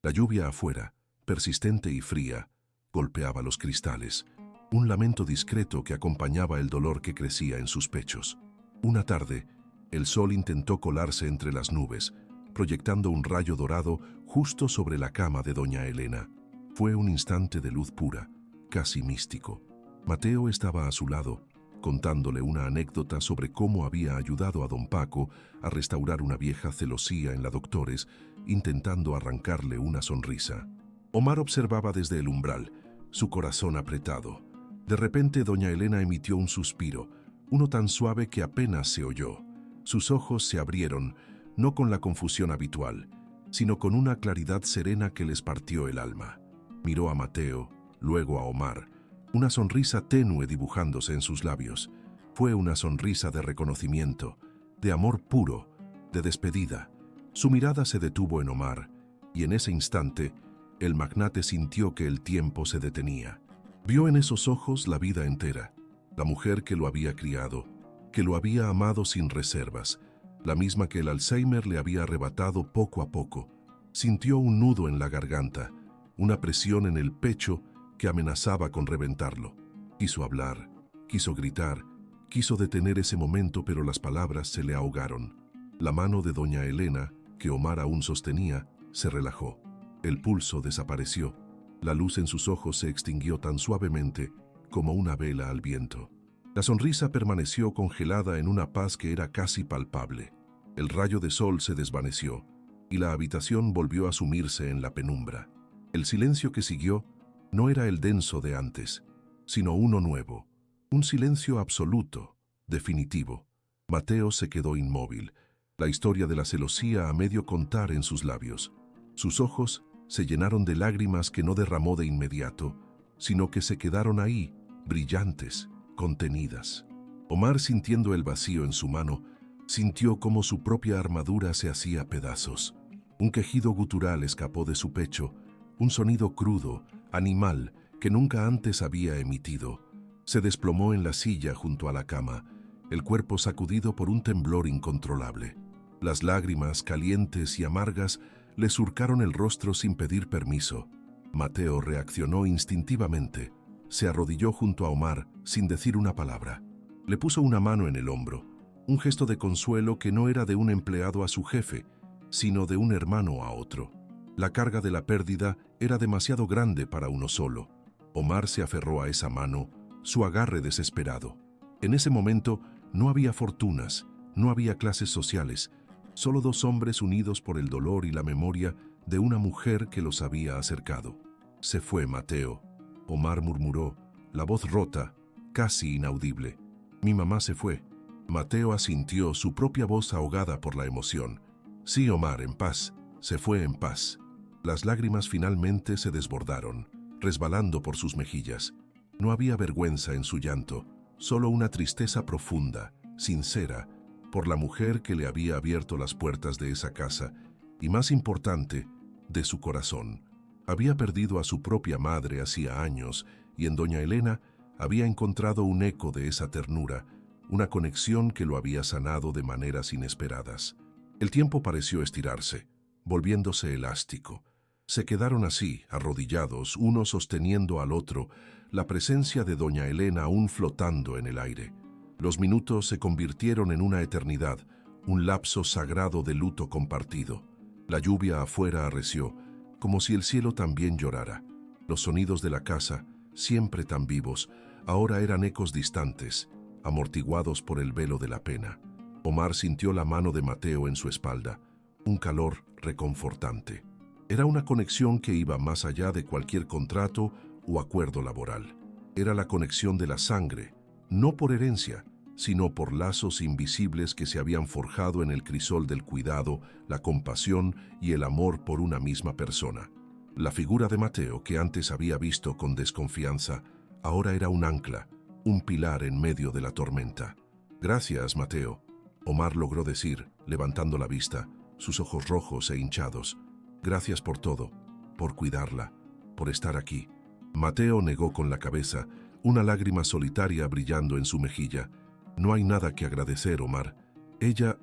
La lluvia afuera, persistente y fría, golpeaba los cristales, un lamento discreto que acompañaba el dolor que crecía en sus pechos. Una tarde, el sol intentó colarse entre las nubes, proyectando un rayo dorado justo sobre la cama de doña Elena. Fue un instante de luz pura, casi místico. Mateo estaba a su lado, contándole una anécdota sobre cómo había ayudado a don Paco a restaurar una vieja celosía en la Doctores, intentando arrancarle una sonrisa. Omar observaba desde el umbral, su corazón apretado. De repente doña Elena emitió un suspiro, uno tan suave que apenas se oyó. Sus ojos se abrieron, no con la confusión habitual, sino con una claridad serena que les partió el alma. Miró a Mateo, luego a Omar, una sonrisa tenue dibujándose en sus labios. Fue una sonrisa de reconocimiento, de amor puro, de despedida. Su mirada se detuvo en Omar, y en ese instante, el magnate sintió que el tiempo se detenía. Vio en esos ojos la vida entera, la mujer que lo había criado, que lo había amado sin reservas, la misma que el Alzheimer le había arrebatado poco a poco. Sintió un nudo en la garganta, una presión en el pecho que amenazaba con reventarlo. Quiso hablar, quiso gritar, quiso detener ese momento, pero las palabras se le ahogaron. La mano de doña Elena, que Omar aún sostenía, se relajó. El pulso desapareció. La luz en sus ojos se extinguió tan suavemente como una vela al viento. La sonrisa permaneció congelada en una paz que era casi palpable. El rayo de sol se desvaneció y la habitación volvió a sumirse en la penumbra. El silencio que siguió no era el denso de antes, sino uno nuevo, un silencio absoluto, definitivo. Mateo se quedó inmóvil, la historia de la celosía a medio contar en sus labios. Sus ojos se llenaron de lágrimas que no derramó de inmediato, sino que se quedaron ahí, brillantes, contenidas. Omar, sintiendo el vacío en su mano, sintió cómo su propia armadura se hacía pedazos. Un quejido gutural escapó de su pecho, un sonido crudo, animal, que nunca antes había emitido. Se desplomó en la silla junto a la cama. el cuerpo sacudido por un temblor incontrolable. Las lágrimas, calientes y amargas, le surcaron el rostro sin pedir permiso. Mateo reaccionó instintivamente. Se arrodilló junto a Omar sin decir una palabra. Le puso una mano en el hombro, un gesto de consuelo que no era de un empleado a su jefe, sino de un hermano a otro. La carga de la pérdida era demasiado grande para uno solo. Omar se aferró a esa mano, su agarre desesperado. En ese momento no había fortunas, no había clases sociales, solo dos hombres unidos por el dolor y la memoria de una mujer que los había acercado. Se fue Mateo. Omar murmuró, la voz rota, casi inaudible. Mi mamá se fue. Mateo asintió, su propia voz ahogada por la emoción. Sí, Omar, en paz. Se fue en paz. Las lágrimas finalmente se desbordaron, resbalando por sus mejillas. No había vergüenza en su llanto, solo una tristeza profunda, sincera, por la mujer que le había abierto las puertas de esa casa y, más importante, de su corazón. Había perdido a su propia madre hacía años y en doña Elena había encontrado un eco de esa ternura, una conexión que lo había sanado de maneras inesperadas. El tiempo pareció estirarse, volviéndose elástico. Se quedaron así, arrodillados, uno sosteniendo al otro, la presencia de doña Elena aún flotando en el aire. Los minutos se convirtieron en una eternidad, un lapso sagrado de luto compartido. La lluvia afuera arreció, como si el cielo también llorara. Los sonidos de la casa, siempre tan vivos, ahora eran ecos distantes, amortiguados por el velo de la pena. Omar sintió la mano de Mateo en su espalda, un calor reconfortante. Era una conexión que iba más allá de cualquier contrato o acuerdo laboral. Era la conexión de la sangre, no por herencia, sino por lazos invisibles que se habían forjado en el crisol del cuidado, la compasión y el amor por una misma persona. La figura de Mateo, que antes había visto con desconfianza, ahora era un ancla, un pilar en medio de la tormenta. Gracias, Mateo, Omar logró decir, levantando la vista, sus ojos rojos e hinchados. Gracias por todo, por cuidarla, por estar aquí. Mateo negó con la cabeza, una lágrima solitaria brillando en su mejilla. No hay nada que agradecer, Omar. Ella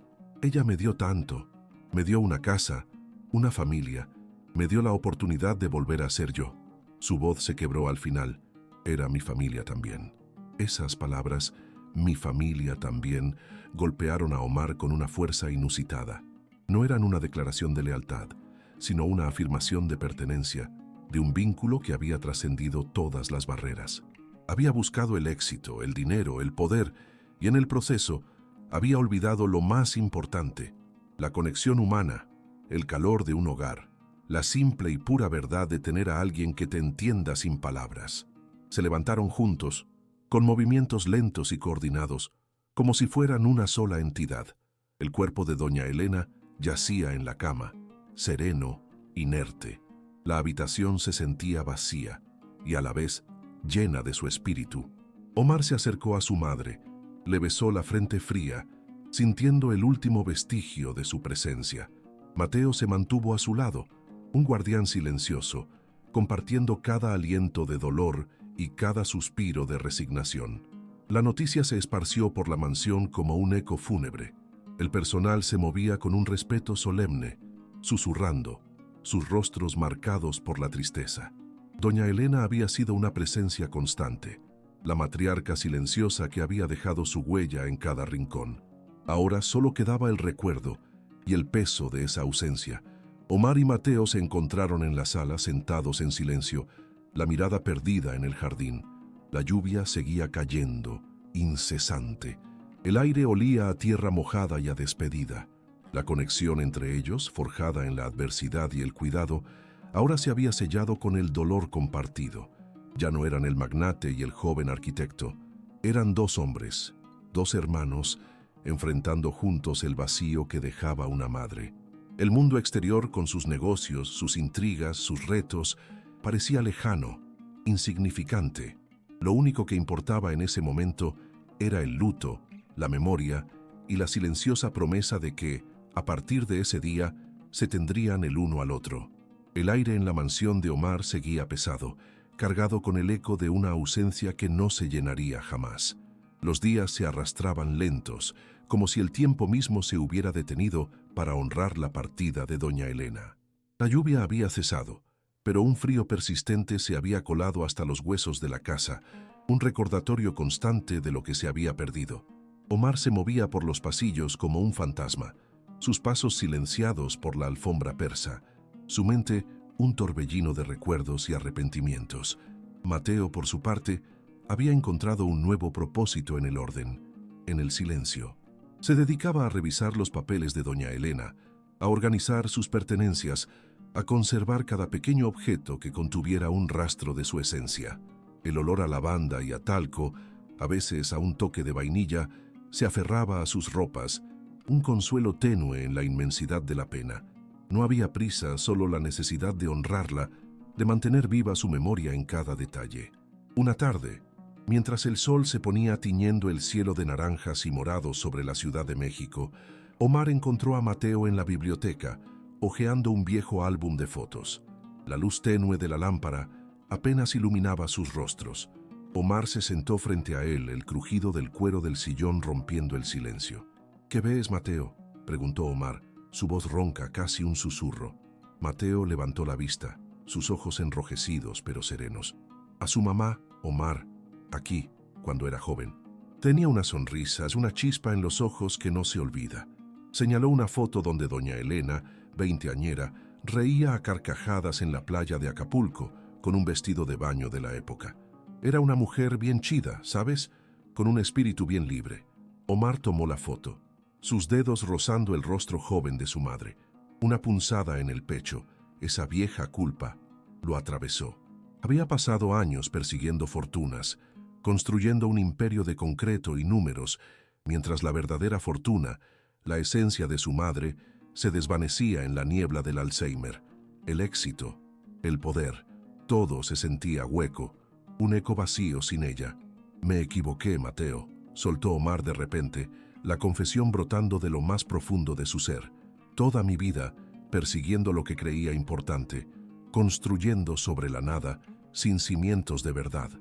me dio tanto. Me dio una casa, una familia. Me dio la oportunidad de volver a ser yo. Su voz se quebró al final. Era mi familia también. Esas palabras, mi familia también, golpearon a Omar con una fuerza inusitada. No eran una declaración de lealtad, sino una afirmación de pertenencia, de un vínculo que había trascendido todas las barreras. Había buscado el éxito, el dinero, el poder, y en el proceso había olvidado lo más importante, la conexión humana, el calor de un hogar, la simple y pura verdad de tener a alguien que te entienda sin palabras. Se levantaron juntos, con movimientos lentos y coordinados, como si fueran una sola entidad. El cuerpo de doña Elena yacía en la cama, sereno, inerte. La habitación se sentía vacía y a la vez llena de su espíritu. Omar se acercó a su madre, le besó la frente fría, sintiendo el último vestigio de su presencia. Mateo se mantuvo a su lado, un guardián silencioso, compartiendo cada aliento de dolor y cada suspiro de resignación. La noticia se esparció por la mansión como un eco fúnebre. El personal se movía con un respeto solemne, susurrando, sus rostros marcados por la tristeza. Doña Elena había sido una presencia constante, la matriarca silenciosa que había dejado su huella en cada rincón. Ahora solo quedaba el recuerdo y el peso de esa ausencia. Omar y Mateo se encontraron en la sala sentados en silencio, la mirada perdida en el jardín. La lluvia seguía cayendo, incesante. El aire olía a tierra mojada y a despedida. La conexión entre ellos, forjada en la adversidad y el cuidado, ahora se había sellado con el dolor compartido. Ya no eran el magnate y el joven arquitecto. Eran dos hombres, dos hermanos, enfrentando juntos el vacío que dejaba una madre. El mundo exterior, con sus negocios, sus intrigas, sus retos, parecía lejano, insignificante. Lo único que importaba en ese momento era el luto, la memoria y la silenciosa promesa de que, a partir de ese día, se tendrían el uno al otro. El aire en la mansión de Omar seguía pesado, cargado con el eco de una ausencia que no se llenaría jamás. Los días se arrastraban lentos, como si el tiempo mismo se hubiera detenido para honrar la partida de doña Elena. La lluvia había cesado, pero un frío persistente se había colado hasta los huesos de la casa, un recordatorio constante de lo que se había perdido. Omar se movía por los pasillos como un fantasma, sus pasos silenciados por la alfombra persa, su mente un torbellino de recuerdos y arrepentimientos. Mateo, por su parte, había encontrado un nuevo propósito en el orden, en el silencio. Se dedicaba a revisar los papeles de doña Elena, a organizar sus pertenencias, a conservar cada pequeño objeto que contuviera un rastro de su esencia. El olor a lavanda y a talco, a veces a un toque de vainilla, se aferraba a sus ropas, un consuelo tenue en la inmensidad de la pena. No había prisa, solo la necesidad de honrarla, de mantener viva su memoria en cada detalle. Una tarde, mientras el sol se ponía tiñendo el cielo de naranjas y morados sobre la Ciudad de México, Omar encontró a Mateo en la biblioteca, hojeando un viejo álbum de fotos. La luz tenue de la lámpara apenas iluminaba sus rostros. Omar se sentó frente a él, el crujido del cuero del sillón rompiendo el silencio. «¿Qué ves, Mateo?», preguntó Omar, su voz ronca, casi un susurro. Mateo levantó la vista, sus ojos enrojecidos pero serenos. «A su mamá, Omar, aquí, cuando era joven». Tenía una sonrisa, una chispa en los ojos que no se olvida. Señaló una foto donde doña Elena, veinteañera, reía a carcajadas en la playa de Acapulco, con un vestido de baño de la época. Era una mujer bien chida, ¿sabes? Con un espíritu bien libre. Omar tomó la foto, sus dedos rozando el rostro joven de su madre. Una punzada en el pecho, esa vieja culpa, lo atravesó. Había pasado años persiguiendo fortunas, construyendo un imperio de concreto y números, mientras la verdadera fortuna, la esencia de su madre, se desvanecía en la niebla del Alzheimer. El éxito, el poder, todo se sentía hueco, un eco vacío sin ella. «Me equivoqué, Mateo», soltó Omar de repente, la confesión brotando de lo más profundo de su ser. Toda mi vida, persiguiendo lo que creía importante, construyendo sobre la nada, sin cimientos de verdad.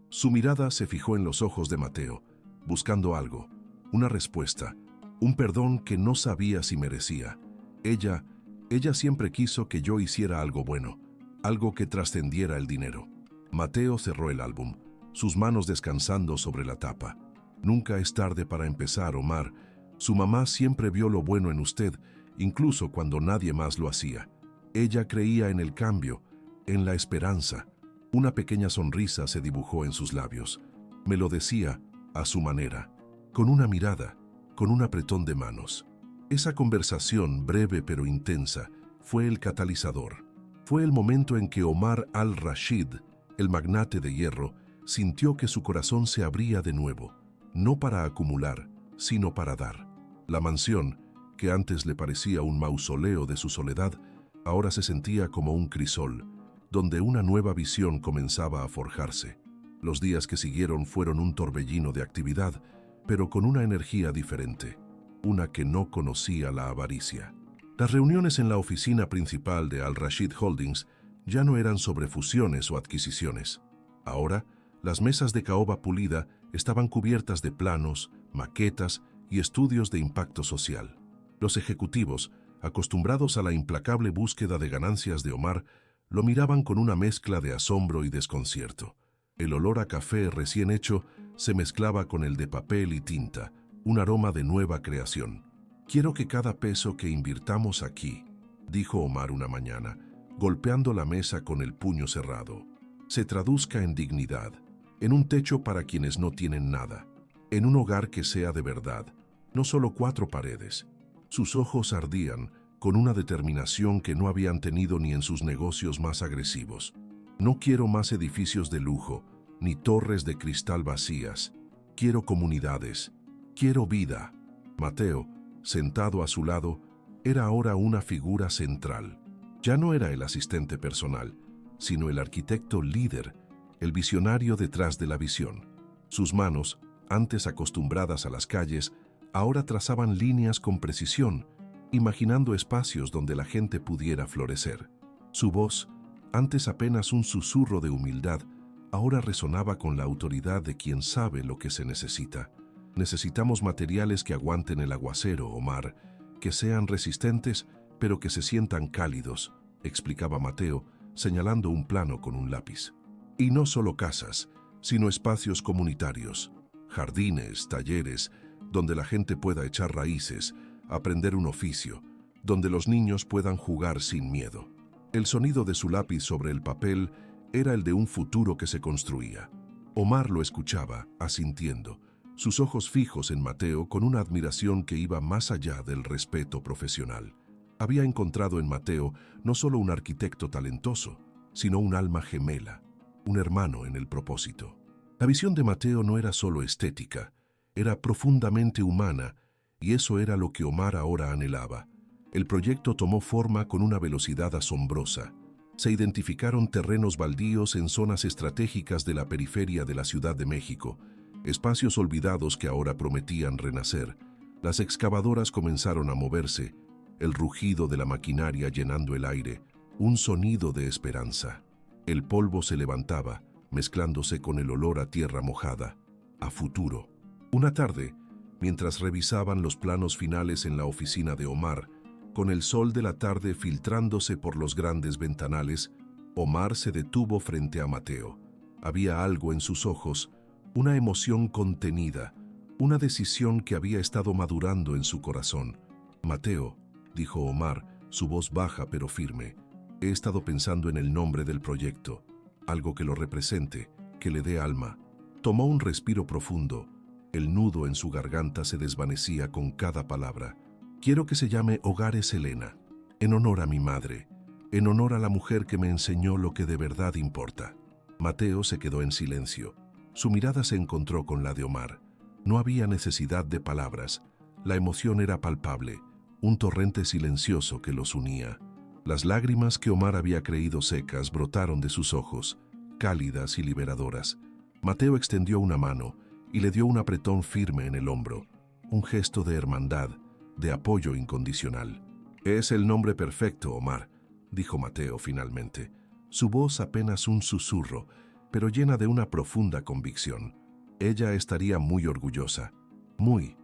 Su mirada se fijó en los ojos de Mateo, buscando algo, una respuesta, un perdón que no sabía si merecía. Ella siempre quiso que yo hiciera algo bueno, algo que trascendiera el dinero. Mateo cerró el álbum, sus manos descansando sobre la tapa. «Nunca es tarde para empezar, Omar. Su mamá siempre vio lo bueno en usted, incluso cuando nadie más lo hacía. Ella creía en el cambio, en la esperanza». Una pequeña sonrisa se dibujó en sus labios. Me lo decía, a su manera, con una mirada, con un apretón de manos. Esa conversación, breve pero intensa, fue el catalizador. Fue el momento en que Omar al-Rashid, el magnate de hierro, sintió que su corazón se abría de nuevo, no para acumular, sino para dar. La mansión, que antes le parecía un mausoleo de su soledad, ahora se sentía como un crisol, donde una nueva visión comenzaba a forjarse. Los días que siguieron fueron un torbellino de actividad, pero con una energía diferente, una que no conocía la avaricia. Las reuniones en la oficina principal de Al-Rashid Holdings ya no eran sobre fusiones o adquisiciones. Ahora, las mesas de caoba pulida estaban cubiertas de planos, maquetas y estudios de impacto social. Los ejecutivos, acostumbrados a la implacable búsqueda de ganancias de Omar, lo miraban con una mezcla de asombro y desconcierto. El olor a café recién hecho se mezclaba con el de papel y tinta, un aroma de nueva creación. «Quiero que cada peso que invirtamos aquí», dijo Omar una mañana, golpeando la mesa con el puño cerrado, «se traduzca en dignidad, en un techo para quienes no tienen nada, en un hogar que sea de verdad, no solo 4 paredes». Sus ojos ardían con una determinación que no habían tenido ni en sus negocios más agresivos. «No quiero más edificios de lujo, ni torres de cristal vacías. Quiero comunidades. Quiero vida». Mateo, sentado a su lado, era ahora una figura central. Ya no era el asistente personal, sino el arquitecto líder, el visionario detrás de la visión. Sus manos, antes acostumbradas a las calles, ahora trazaban líneas con precisión, imaginando espacios donde la gente pudiera florecer. Su voz, antes apenas un susurro de humildad, ahora resonaba con la autoridad de quien sabe lo que se necesita. Necesitamos materiales que aguanten el aguacero, Omar, que sean resistentes, pero que se sientan cálidos, explicaba Mateo, señalando un plano con un lápiz. Y no solo casas, sino espacios comunitarios, jardines, talleres, donde la gente pueda echar raíces, aprender un oficio, donde los niños puedan jugar sin miedo. El sonido de su lápiz sobre el papel era el de un futuro que se construía. Omar lo escuchaba, asintiendo, sus ojos fijos en Mateo con una admiración que iba más allá del respeto profesional. Había encontrado en Mateo no solo un arquitecto talentoso, sino un alma gemela, un hermano en el propósito. La visión de Mateo no era solo estética, era profundamente humana, y eso era lo que Omar ahora anhelaba. El proyecto tomó forma con una velocidad asombrosa. Se identificaron terrenos baldíos en zonas estratégicas de la periferia de la Ciudad de México, espacios olvidados que ahora prometían renacer. Las excavadoras comenzaron a moverse, el rugido de la maquinaria llenando el aire, un sonido de esperanza. El polvo se levantaba, mezclándose con el olor a tierra mojada, a futuro. Una tarde, mientras revisaban los planos finales en la oficina de Omar, con el sol de la tarde filtrándose por los grandes ventanales, Omar se detuvo frente a Mateo. Había algo en sus ojos, una emoción contenida, una decisión que había estado madurando en su corazón. Mateo, dijo Omar, su voz baja pero firme, he estado pensando en el nombre del proyecto, algo que lo represente, que le dé alma. Tomó un respiro profundo, el nudo en su garganta se desvanecía con cada palabra. Quiero que se llame Hogares Elena, en honor a mi madre, en honor a la mujer que me enseñó lo que de verdad importa. Mateo se quedó en silencio. Su mirada se encontró con la de Omar. No había necesidad de palabras. La emoción era palpable, un torrente silencioso que los unía. Las lágrimas que Omar había creído secas brotaron de sus ojos, cálidas y liberadoras. Mateo extendió una mano y le dio un apretón firme en el hombro, un gesto de hermandad, de apoyo incondicional. Es el nombre perfecto, Omar, dijo Mateo finalmente, su voz apenas un susurro, pero llena de una profunda convicción. Ella estaría muy orgullosa, muy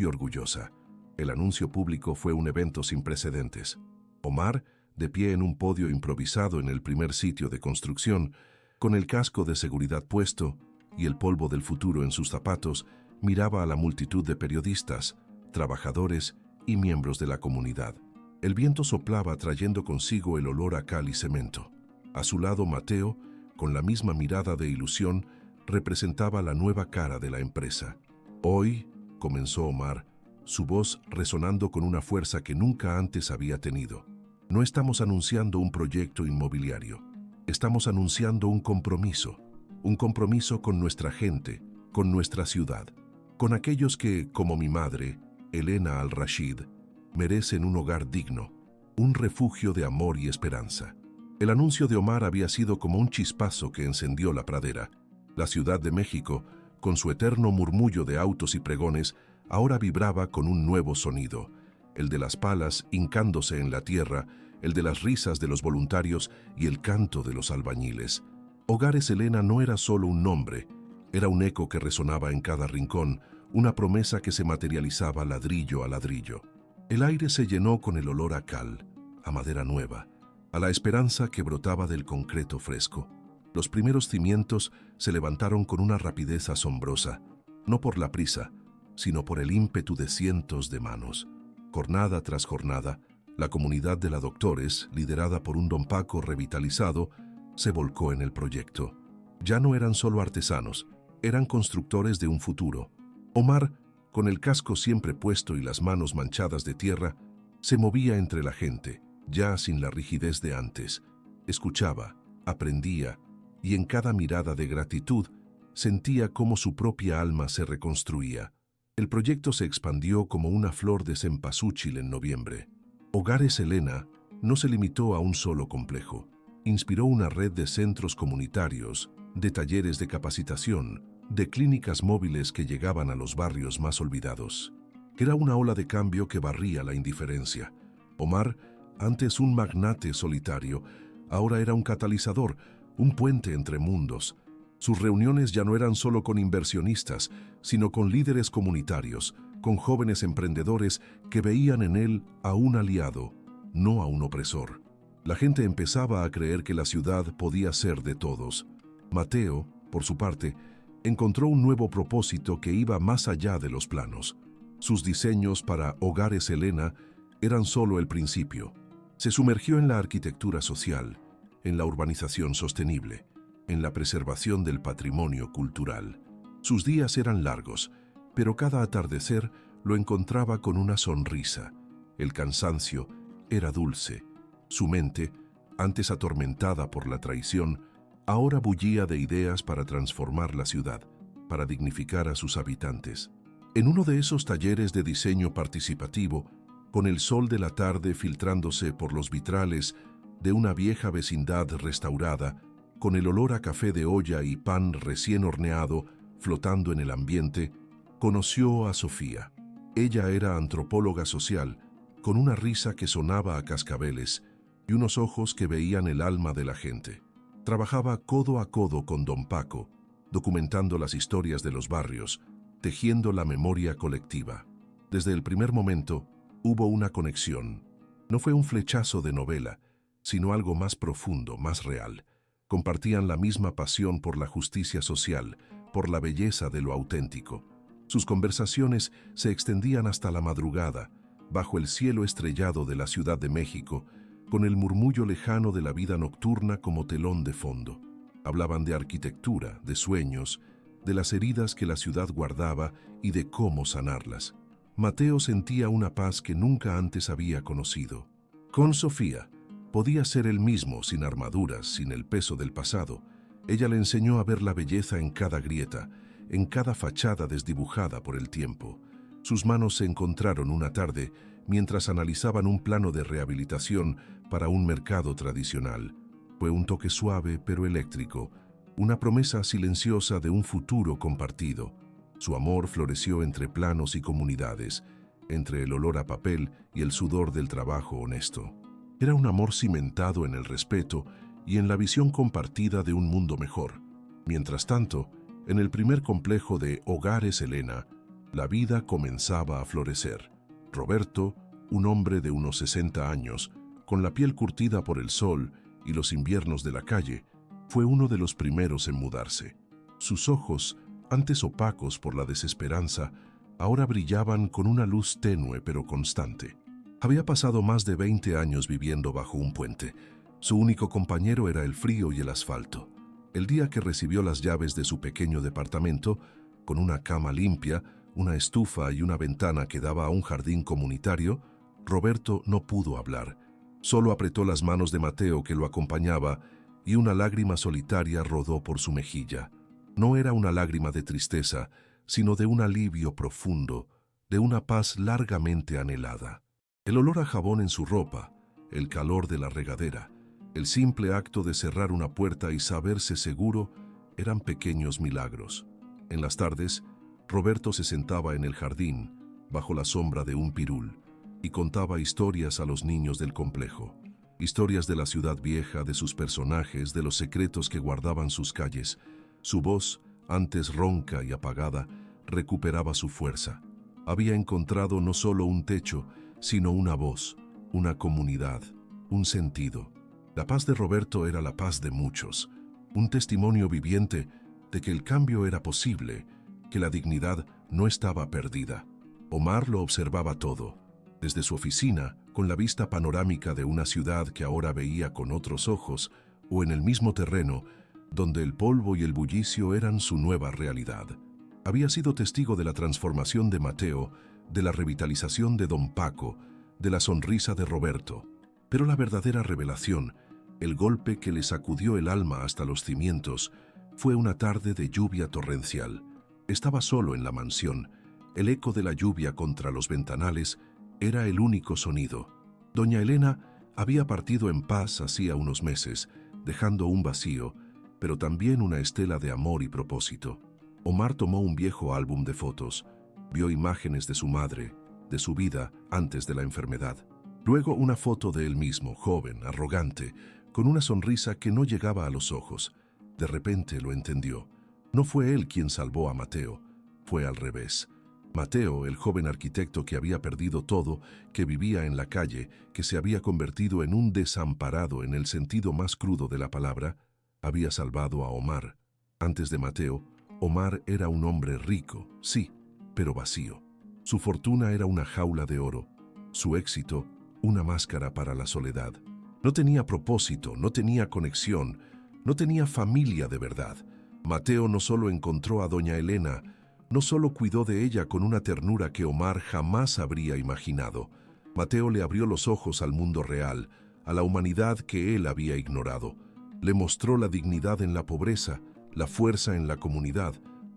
orgullosa. El anuncio público fue un evento sin precedentes. Omar, de pie en un podio improvisado en el primer sitio de construcción, con el casco de seguridad puesto y el polvo del futuro en sus zapatos, miraba a la multitud de periodistas, trabajadores y miembros de la comunidad. El viento soplaba trayendo consigo el olor a cal y cemento. A su lado Mateo, con la misma mirada de ilusión, representaba la nueva cara de la empresa. Hoy, comenzó Omar, su voz resonando con una fuerza que nunca antes había tenido. No estamos anunciando un proyecto inmobiliario. Estamos anunciando un compromiso con nuestra gente, con nuestra ciudad, con aquellos que, como mi madre, Elena Al-Rashid, merecen un hogar digno, un refugio de amor y esperanza. El anuncio de Omar había sido como un chispazo que encendió la pradera. La Ciudad de México, con su eterno murmullo de autos y pregones, ahora vibraba con un nuevo sonido, el de las palas hincándose en la tierra, el de las risas de los voluntarios y el canto de los albañiles. Hogares Elena no era solo un nombre, era un eco que resonaba en cada rincón, una promesa que se materializaba ladrillo a ladrillo. El aire se llenó con el olor a cal, a madera nueva, a la esperanza que brotaba del concreto fresco. Los primeros cimientos se levantaron con una rapidez asombrosa, no por la prisa, sino por el ímpetu de cientos de manos. Jornada tras jornada, la comunidad de la Doctores, liderada por un don Paco revitalizado, se volcó en el proyecto. Ya no eran solo artesanos, eran constructores de un futuro. Omar, con el casco siempre puesto y las manos manchadas de tierra, se movía entre la gente, ya sin la rigidez de antes. Escuchaba, aprendía, y en cada mirada de gratitud sentía cómo su propia alma se reconstruía. El proyecto se expandió como una flor de cempasúchil en noviembre. Hogares Elena no se limitó a un solo complejo. Inspiró una red de centros comunitarios, de talleres de capacitación, de clínicas móviles que llegaban a los barrios más olvidados. Era una ola de cambio que barría la indiferencia. Omar, antes un magnate solitario, ahora era un catalizador, un puente entre mundos. Sus reuniones ya no eran solo con inversionistas, sino con líderes comunitarios, con jóvenes emprendedores que veían en él a un aliado, no a un opresor. La gente empezaba a creer que la ciudad podía ser de todos. Mateo, por su parte, encontró un nuevo propósito que iba más allá de los planos. Sus diseños para Hogares Elena eran solo el principio. Se sumergió en la arquitectura social, en la urbanización sostenible, en la preservación del patrimonio cultural. Sus días eran largos, pero cada atardecer lo encontraba con una sonrisa. El cansancio era dulce. Su mente, antes atormentada por la traición, ahora bullía de ideas para transformar la ciudad, para dignificar a sus habitantes. En uno de esos talleres de diseño participativo, con el sol de la tarde filtrándose por los vitrales de una vieja vecindad restaurada, con el olor a café de olla y pan recién horneado flotando en el ambiente, conoció a Sofía. Ella era antropóloga social, con una risa que sonaba a cascabeles y unos ojos que veían el alma de la gente. Trabajaba codo a codo con don Paco, documentando las historias de los barrios, tejiendo la memoria colectiva. Desde el primer momento hubo una conexión. No fue un flechazo de novela, sino algo más profundo, más real. Compartían la misma pasión por la justicia social, por la belleza de lo auténtico. Sus conversaciones se extendían hasta la madrugada, bajo el cielo estrellado de la Ciudad de México, con el murmullo lejano de la vida nocturna como telón de fondo. Hablaban de arquitectura, de sueños, de las heridas que la ciudad guardaba y de cómo sanarlas. Mateo sentía una paz que nunca antes había conocido. Con Sofía, podía ser él mismo, sin armaduras, sin el peso del pasado. Ella le enseñó a ver la belleza en cada grieta, en cada fachada desdibujada por el tiempo. Sus manos se encontraron una tarde mientras analizaban un plano de rehabilitación para un mercado tradicional. Fue un toque suave pero eléctrico, una promesa silenciosa de un futuro compartido. Su amor floreció entre planos y comunidades, entre el olor a papel y el sudor del trabajo honesto. Era un amor cimentado en el respeto y en la visión compartida de un mundo mejor. Mientras tanto, en el primer complejo de Hogares Elena, la vida comenzaba a florecer. Roberto, un hombre de unos 60 años, con la piel curtida por el sol y los inviernos de la calle, fue uno de los primeros en mudarse. Sus ojos, antes opacos por la desesperanza, ahora brillaban con una luz tenue pero constante. Había pasado más de 20 años viviendo bajo un puente. Su único compañero era el frío y el asfalto. El día que recibió las llaves de su pequeño departamento, con una cama limpia, una estufa y una ventana que daba a un jardín comunitario, Roberto no pudo hablar. Solo apretó las manos de Mateo que lo acompañaba y una lágrima solitaria rodó por su mejilla. No era una lágrima de tristeza, sino de un alivio profundo, de una paz largamente anhelada. El olor a jabón en su ropa, el calor de la regadera, el simple acto de cerrar una puerta y saberse seguro eran pequeños milagros. En las tardes, Roberto se sentaba en el jardín, bajo la sombra de un pirul, y contaba historias a los niños del complejo. Historias de la ciudad vieja, de sus personajes, de los secretos que guardaban sus calles. Su voz, antes ronca y apagada, recuperaba su fuerza. Había encontrado no solo un techo, sino una voz, una comunidad, un sentido. La paz de Roberto era la paz de muchos, un testimonio viviente de que el cambio era posible, que la dignidad no estaba perdida. Omar lo observaba todo, desde su oficina, con la vista panorámica de una ciudad que ahora veía con otros ojos, o en el mismo terreno, donde el polvo y el bullicio eran su nueva realidad. Había sido testigo de la transformación de Mateo, de la revitalización de don Paco, de la sonrisa de Roberto. Pero la verdadera revelación, el golpe que le sacudió el alma hasta los cimientos, fue una tarde de lluvia torrencial. Estaba solo en la mansión. El eco de la lluvia contra los ventanales era el único sonido. Doña Elena había partido en paz hacía unos meses, dejando un vacío, pero también una estela de amor y propósito. Omar tomó un viejo álbum de fotos, vio imágenes de su madre, de su vida antes de la enfermedad. Luego una foto de él mismo, joven, arrogante, con una sonrisa que no llegaba a los ojos. De repente lo entendió. No fue él quien salvó a Mateo, fue al revés. Mateo, el joven arquitecto que había perdido todo, que vivía en la calle, que se había convertido en un desamparado en el sentido más crudo de la palabra, había salvado a Omar. Antes de Mateo, Omar era un hombre rico, sí, pero vacío. Su fortuna era una jaula de oro, su éxito, una máscara para la soledad. No tenía propósito, no tenía conexión, no tenía familia de verdad. Mateo no solo encontró a doña Elena, no solo cuidó de ella con una ternura que Omar jamás habría imaginado. Mateo le abrió los ojos al mundo real, a la humanidad que él había ignorado. Le mostró la dignidad en la pobreza, la fuerza en la comunidad,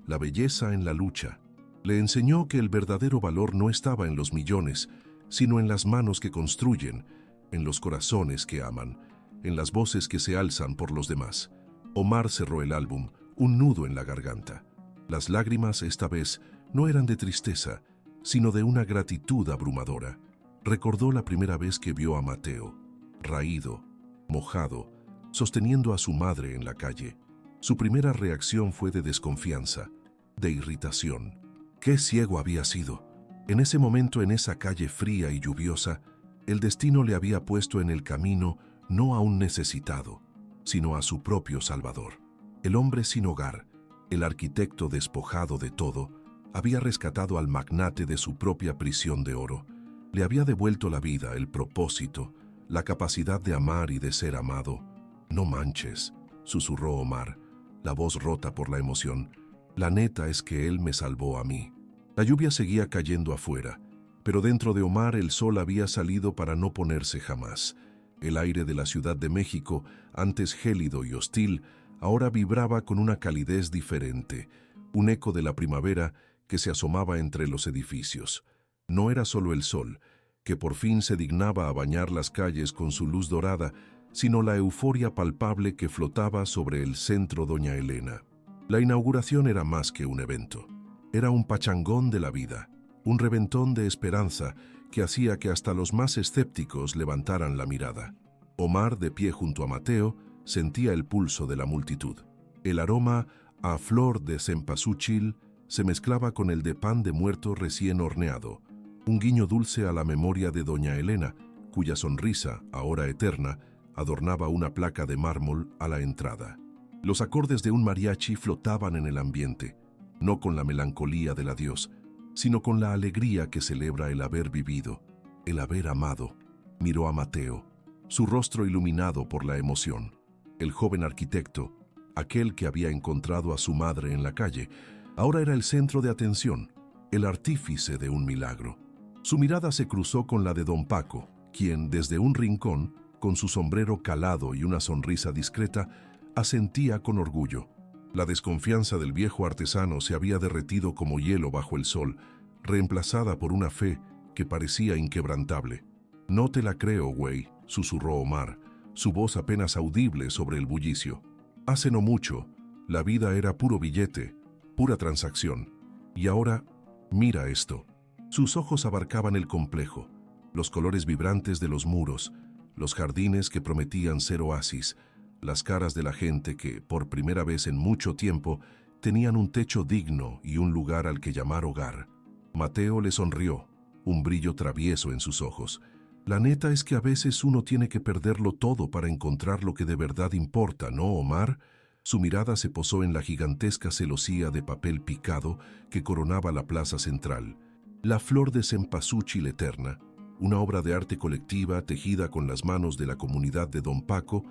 la belleza en la lucha. Le enseñó que el verdadero valor no estaba en los millones, sino en las manos que construyen, en los corazones que aman, en las voces que se alzan por los demás. Omar cerró el álbum, un nudo en la garganta. Las lágrimas esta vez no eran de tristeza, sino de una gratitud abrumadora. Recordó la primera vez que vio a Mateo, raído, mojado, sosteniendo a su madre en la calle. Su primera reacción fue de desconfianza, de irritación. ¡Qué ciego había sido! En ese momento, en esa calle fría y lluviosa, el destino le había puesto en el camino no a un necesitado, sino a su propio Salvador. El hombre sin hogar, el arquitecto despojado de todo, había rescatado al magnate de su propia prisión de oro. Le había devuelto la vida, el propósito, la capacidad de amar y de ser amado. «No manches», susurró Omar, la voz rota por la emoción. «La neta es que él me salvó a mí». La lluvia seguía cayendo afuera, pero dentro de Omar el sol había salido para no ponerse jamás. El aire de la Ciudad de México, antes gélido y hostil, ahora vibraba con una calidez diferente, un eco de la primavera que se asomaba entre los edificios. No era solo el sol, que por fin se dignaba a bañar las calles con su luz dorada, sino la euforia palpable que flotaba sobre el centro Doña Elena. La inauguración era más que un evento. Era un pachangón de la vida, un reventón de esperanza que hacía que hasta los más escépticos levantaran la mirada. Omar, de pie junto a Mateo, sentía el pulso de la multitud. El aroma a flor de cempasúchil se mezclaba con el de pan de muerto recién horneado, un guiño dulce a la memoria de doña Elena, cuya sonrisa, ahora eterna, adornaba una placa de mármol a la entrada. Los acordes de un mariachi flotaban en el ambiente, no con la melancolía del adiós, sino con la alegría que celebra el haber vivido, el haber amado. Miró a Mateo, su rostro iluminado por la emoción. El joven arquitecto, aquel que había encontrado a su madre en la calle, ahora era el centro de atención, el artífice de un milagro. Su mirada se cruzó con la de don Paco, quien, desde un rincón, con su sombrero calado y una sonrisa discreta, asentía con orgullo. La desconfianza del viejo artesano se había derretido como hielo bajo el sol, reemplazada por una fe que parecía inquebrantable. «No te la creo, güey», susurró Omar, su voz apenas audible sobre el bullicio. «Hace no mucho, la vida era puro billete, pura transacción. Y ahora, mira esto». Sus ojos abarcaban el complejo, los colores vibrantes de los muros, los jardines que prometían ser oasis, las caras de la gente que, por primera vez en mucho tiempo, tenían un techo digno y un lugar al que llamar hogar. Mateo le sonrió, un brillo travieso en sus ojos. «La neta es que a veces uno tiene que perderlo todo para encontrar lo que de verdad importa, ¿no, Omar?». Su mirada se posó en la gigantesca celosía de papel picado que coronaba la plaza central. La flor de cempasúchil eterna, una obra de arte colectiva tejida con las manos de la comunidad de don Paco,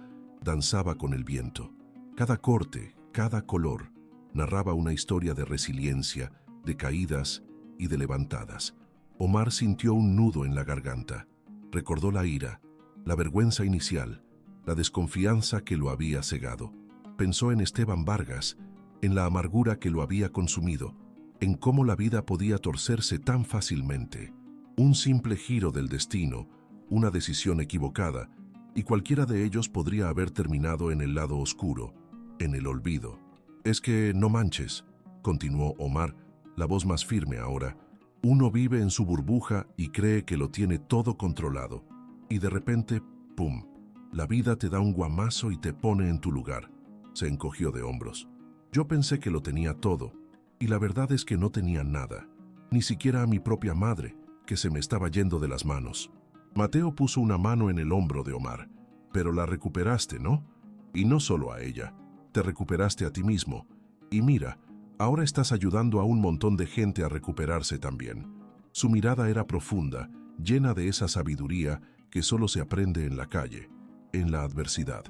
danzaba con el viento. Cada corte, cada color, narraba una historia de resiliencia, de caídas y de levantadas. Omar sintió un nudo en la garganta. Recordó la ira, la vergüenza inicial, la desconfianza que lo había cegado. Pensó en Esteban Vargas, en la amargura que lo había consumido, en cómo la vida podía torcerse tan fácilmente. Un simple giro del destino, una decisión equivocada, y cualquiera de ellos podría haber terminado en el lado oscuro, en el olvido. «Es que no manches», continuó Omar, la voz más firme ahora. «Uno vive en su burbuja y cree que lo tiene todo controlado. Y de repente, ¡pum!, la vida te da un guamazo y te pone en tu lugar. Se encogió de hombros. Yo pensé que lo tenía todo, y la verdad es que no tenía nada, ni siquiera a mi propia madre, que se me estaba yendo de las manos. Mateo puso una mano en el hombro de Omar. Pero la recuperaste, ¿no? Y no solo a ella, te recuperaste a ti mismo. Y mira, ahora estás ayudando a un montón de gente a recuperarse también. Su mirada era profunda, llena de esa sabiduría que solo se aprende en la calle, en la adversidad.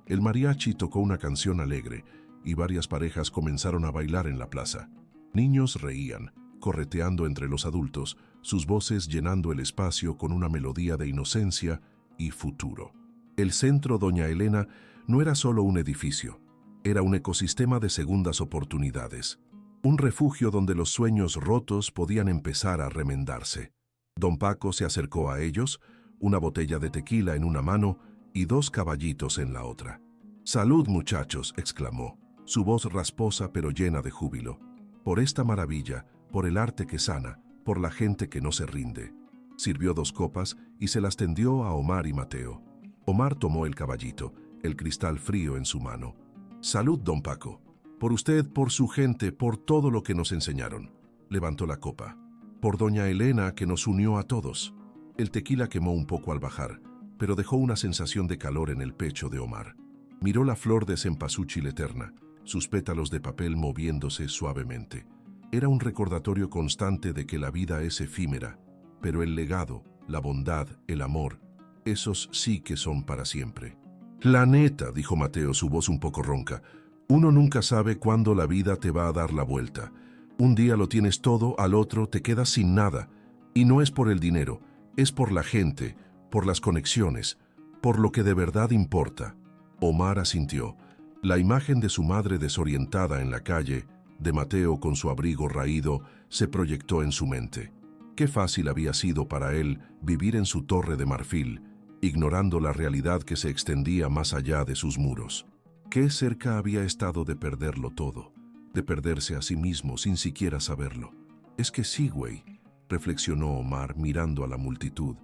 El mariachi tocó una canción alegre y varias parejas comenzaron a bailar en la plaza. Niños reían, correteando entre los adultos, sus voces llenando el espacio con una melodía de inocencia y futuro. El centro Doña Elena no era solo un edificio, era un ecosistema de segundas oportunidades, un refugio donde los sueños rotos podían empezar a remendarse. Don Paco se acercó a ellos, una botella de tequila en una mano y 2 caballitos en la otra. «¡Salud, muchachos!», exclamó, su voz rasposa pero llena de júbilo. «Por esta maravilla, por el arte que sana, por la gente que no se rinde». Sirvió 2 copas y se las tendió a Omar y Mateo. Omar tomó el caballito, el cristal frío en su mano. «Salud, don Paco. Por usted, por su gente, por todo lo que nos enseñaron». Levantó la copa. «Por doña Elena, que nos unió a todos». El tequila quemó un poco al bajar, pero dejó una sensación de calor en el pecho de Omar. Miró la flor de cempasúchil eterna, sus pétalos de papel moviéndose suavemente. Era un recordatorio constante de que la vida es efímera, pero el legado, la bondad, el amor, esos sí que son para siempre. «La neta», dijo Mateo, su voz un poco ronca, «uno nunca sabe cuándo la vida te va a dar la vuelta. Un día lo tienes todo, al otro te quedas sin nada. Y no es por el dinero, es por la gente, por las conexiones, por lo que de verdad importa». Omar asintió. La imagen de su madre desorientada en la calle, de Mateo con su abrigo raído, se proyectó en su mente. Qué fácil había sido para él vivir en su torre de marfil, ignorando la realidad que se extendía más allá de sus muros. Qué cerca había estado de perderlo todo, de perderse a sí mismo sin siquiera saberlo. «Es que sí, güey», reflexionó Omar mirando a la multitud,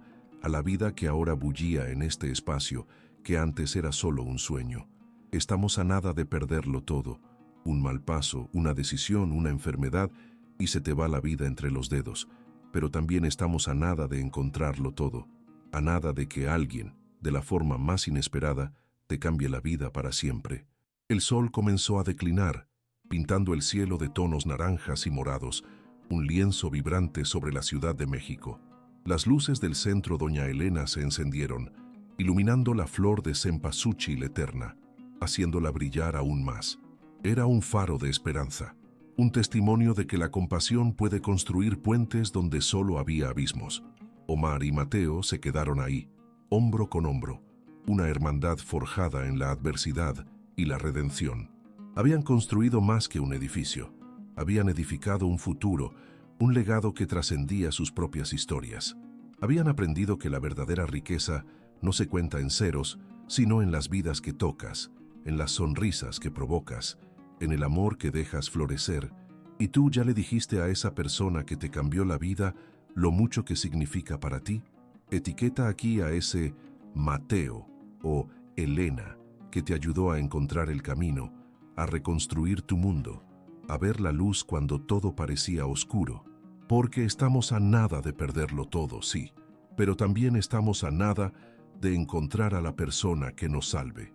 a la vida que ahora bullía en este espacio que antes era solo un sueño. Estamos a nada de perderlo todo. Un mal paso, una decisión, una enfermedad, y se te va la vida entre los dedos. Pero también estamos a nada de encontrarlo todo, a nada de que alguien, de la forma más inesperada, te cambie la vida para siempre. El sol comenzó a declinar, pintando el cielo de tonos naranjas y morados, un lienzo vibrante sobre la Ciudad de México. Las luces del centro Doña Elena se encendieron, iluminando la flor de cempasúchil eterna, haciéndola brillar aún más. Era un faro de esperanza, un testimonio de que la compasión puede construir puentes donde solo había abismos. Omar y Mateo se quedaron ahí, hombro con hombro, una hermandad forjada en la adversidad y la redención. Habían construido más que un edificio, habían edificado un futuro, un legado que trascendía sus propias historias. Habían aprendido que la verdadera riqueza no se cuenta en ceros, sino en las vidas que tocas, en las sonrisas que provocas, en el amor que dejas florecer. ¿Y tú ya le dijiste a esa persona que te cambió la vida lo mucho que significa para ti? Etiqueta aquí a ese Mateo o Elena que te ayudó a encontrar el camino, a reconstruir tu mundo, a ver la luz cuando todo parecía oscuro. Porque estamos a nada de perderlo todo, sí, pero también estamos a nada de encontrar a la persona que nos salve.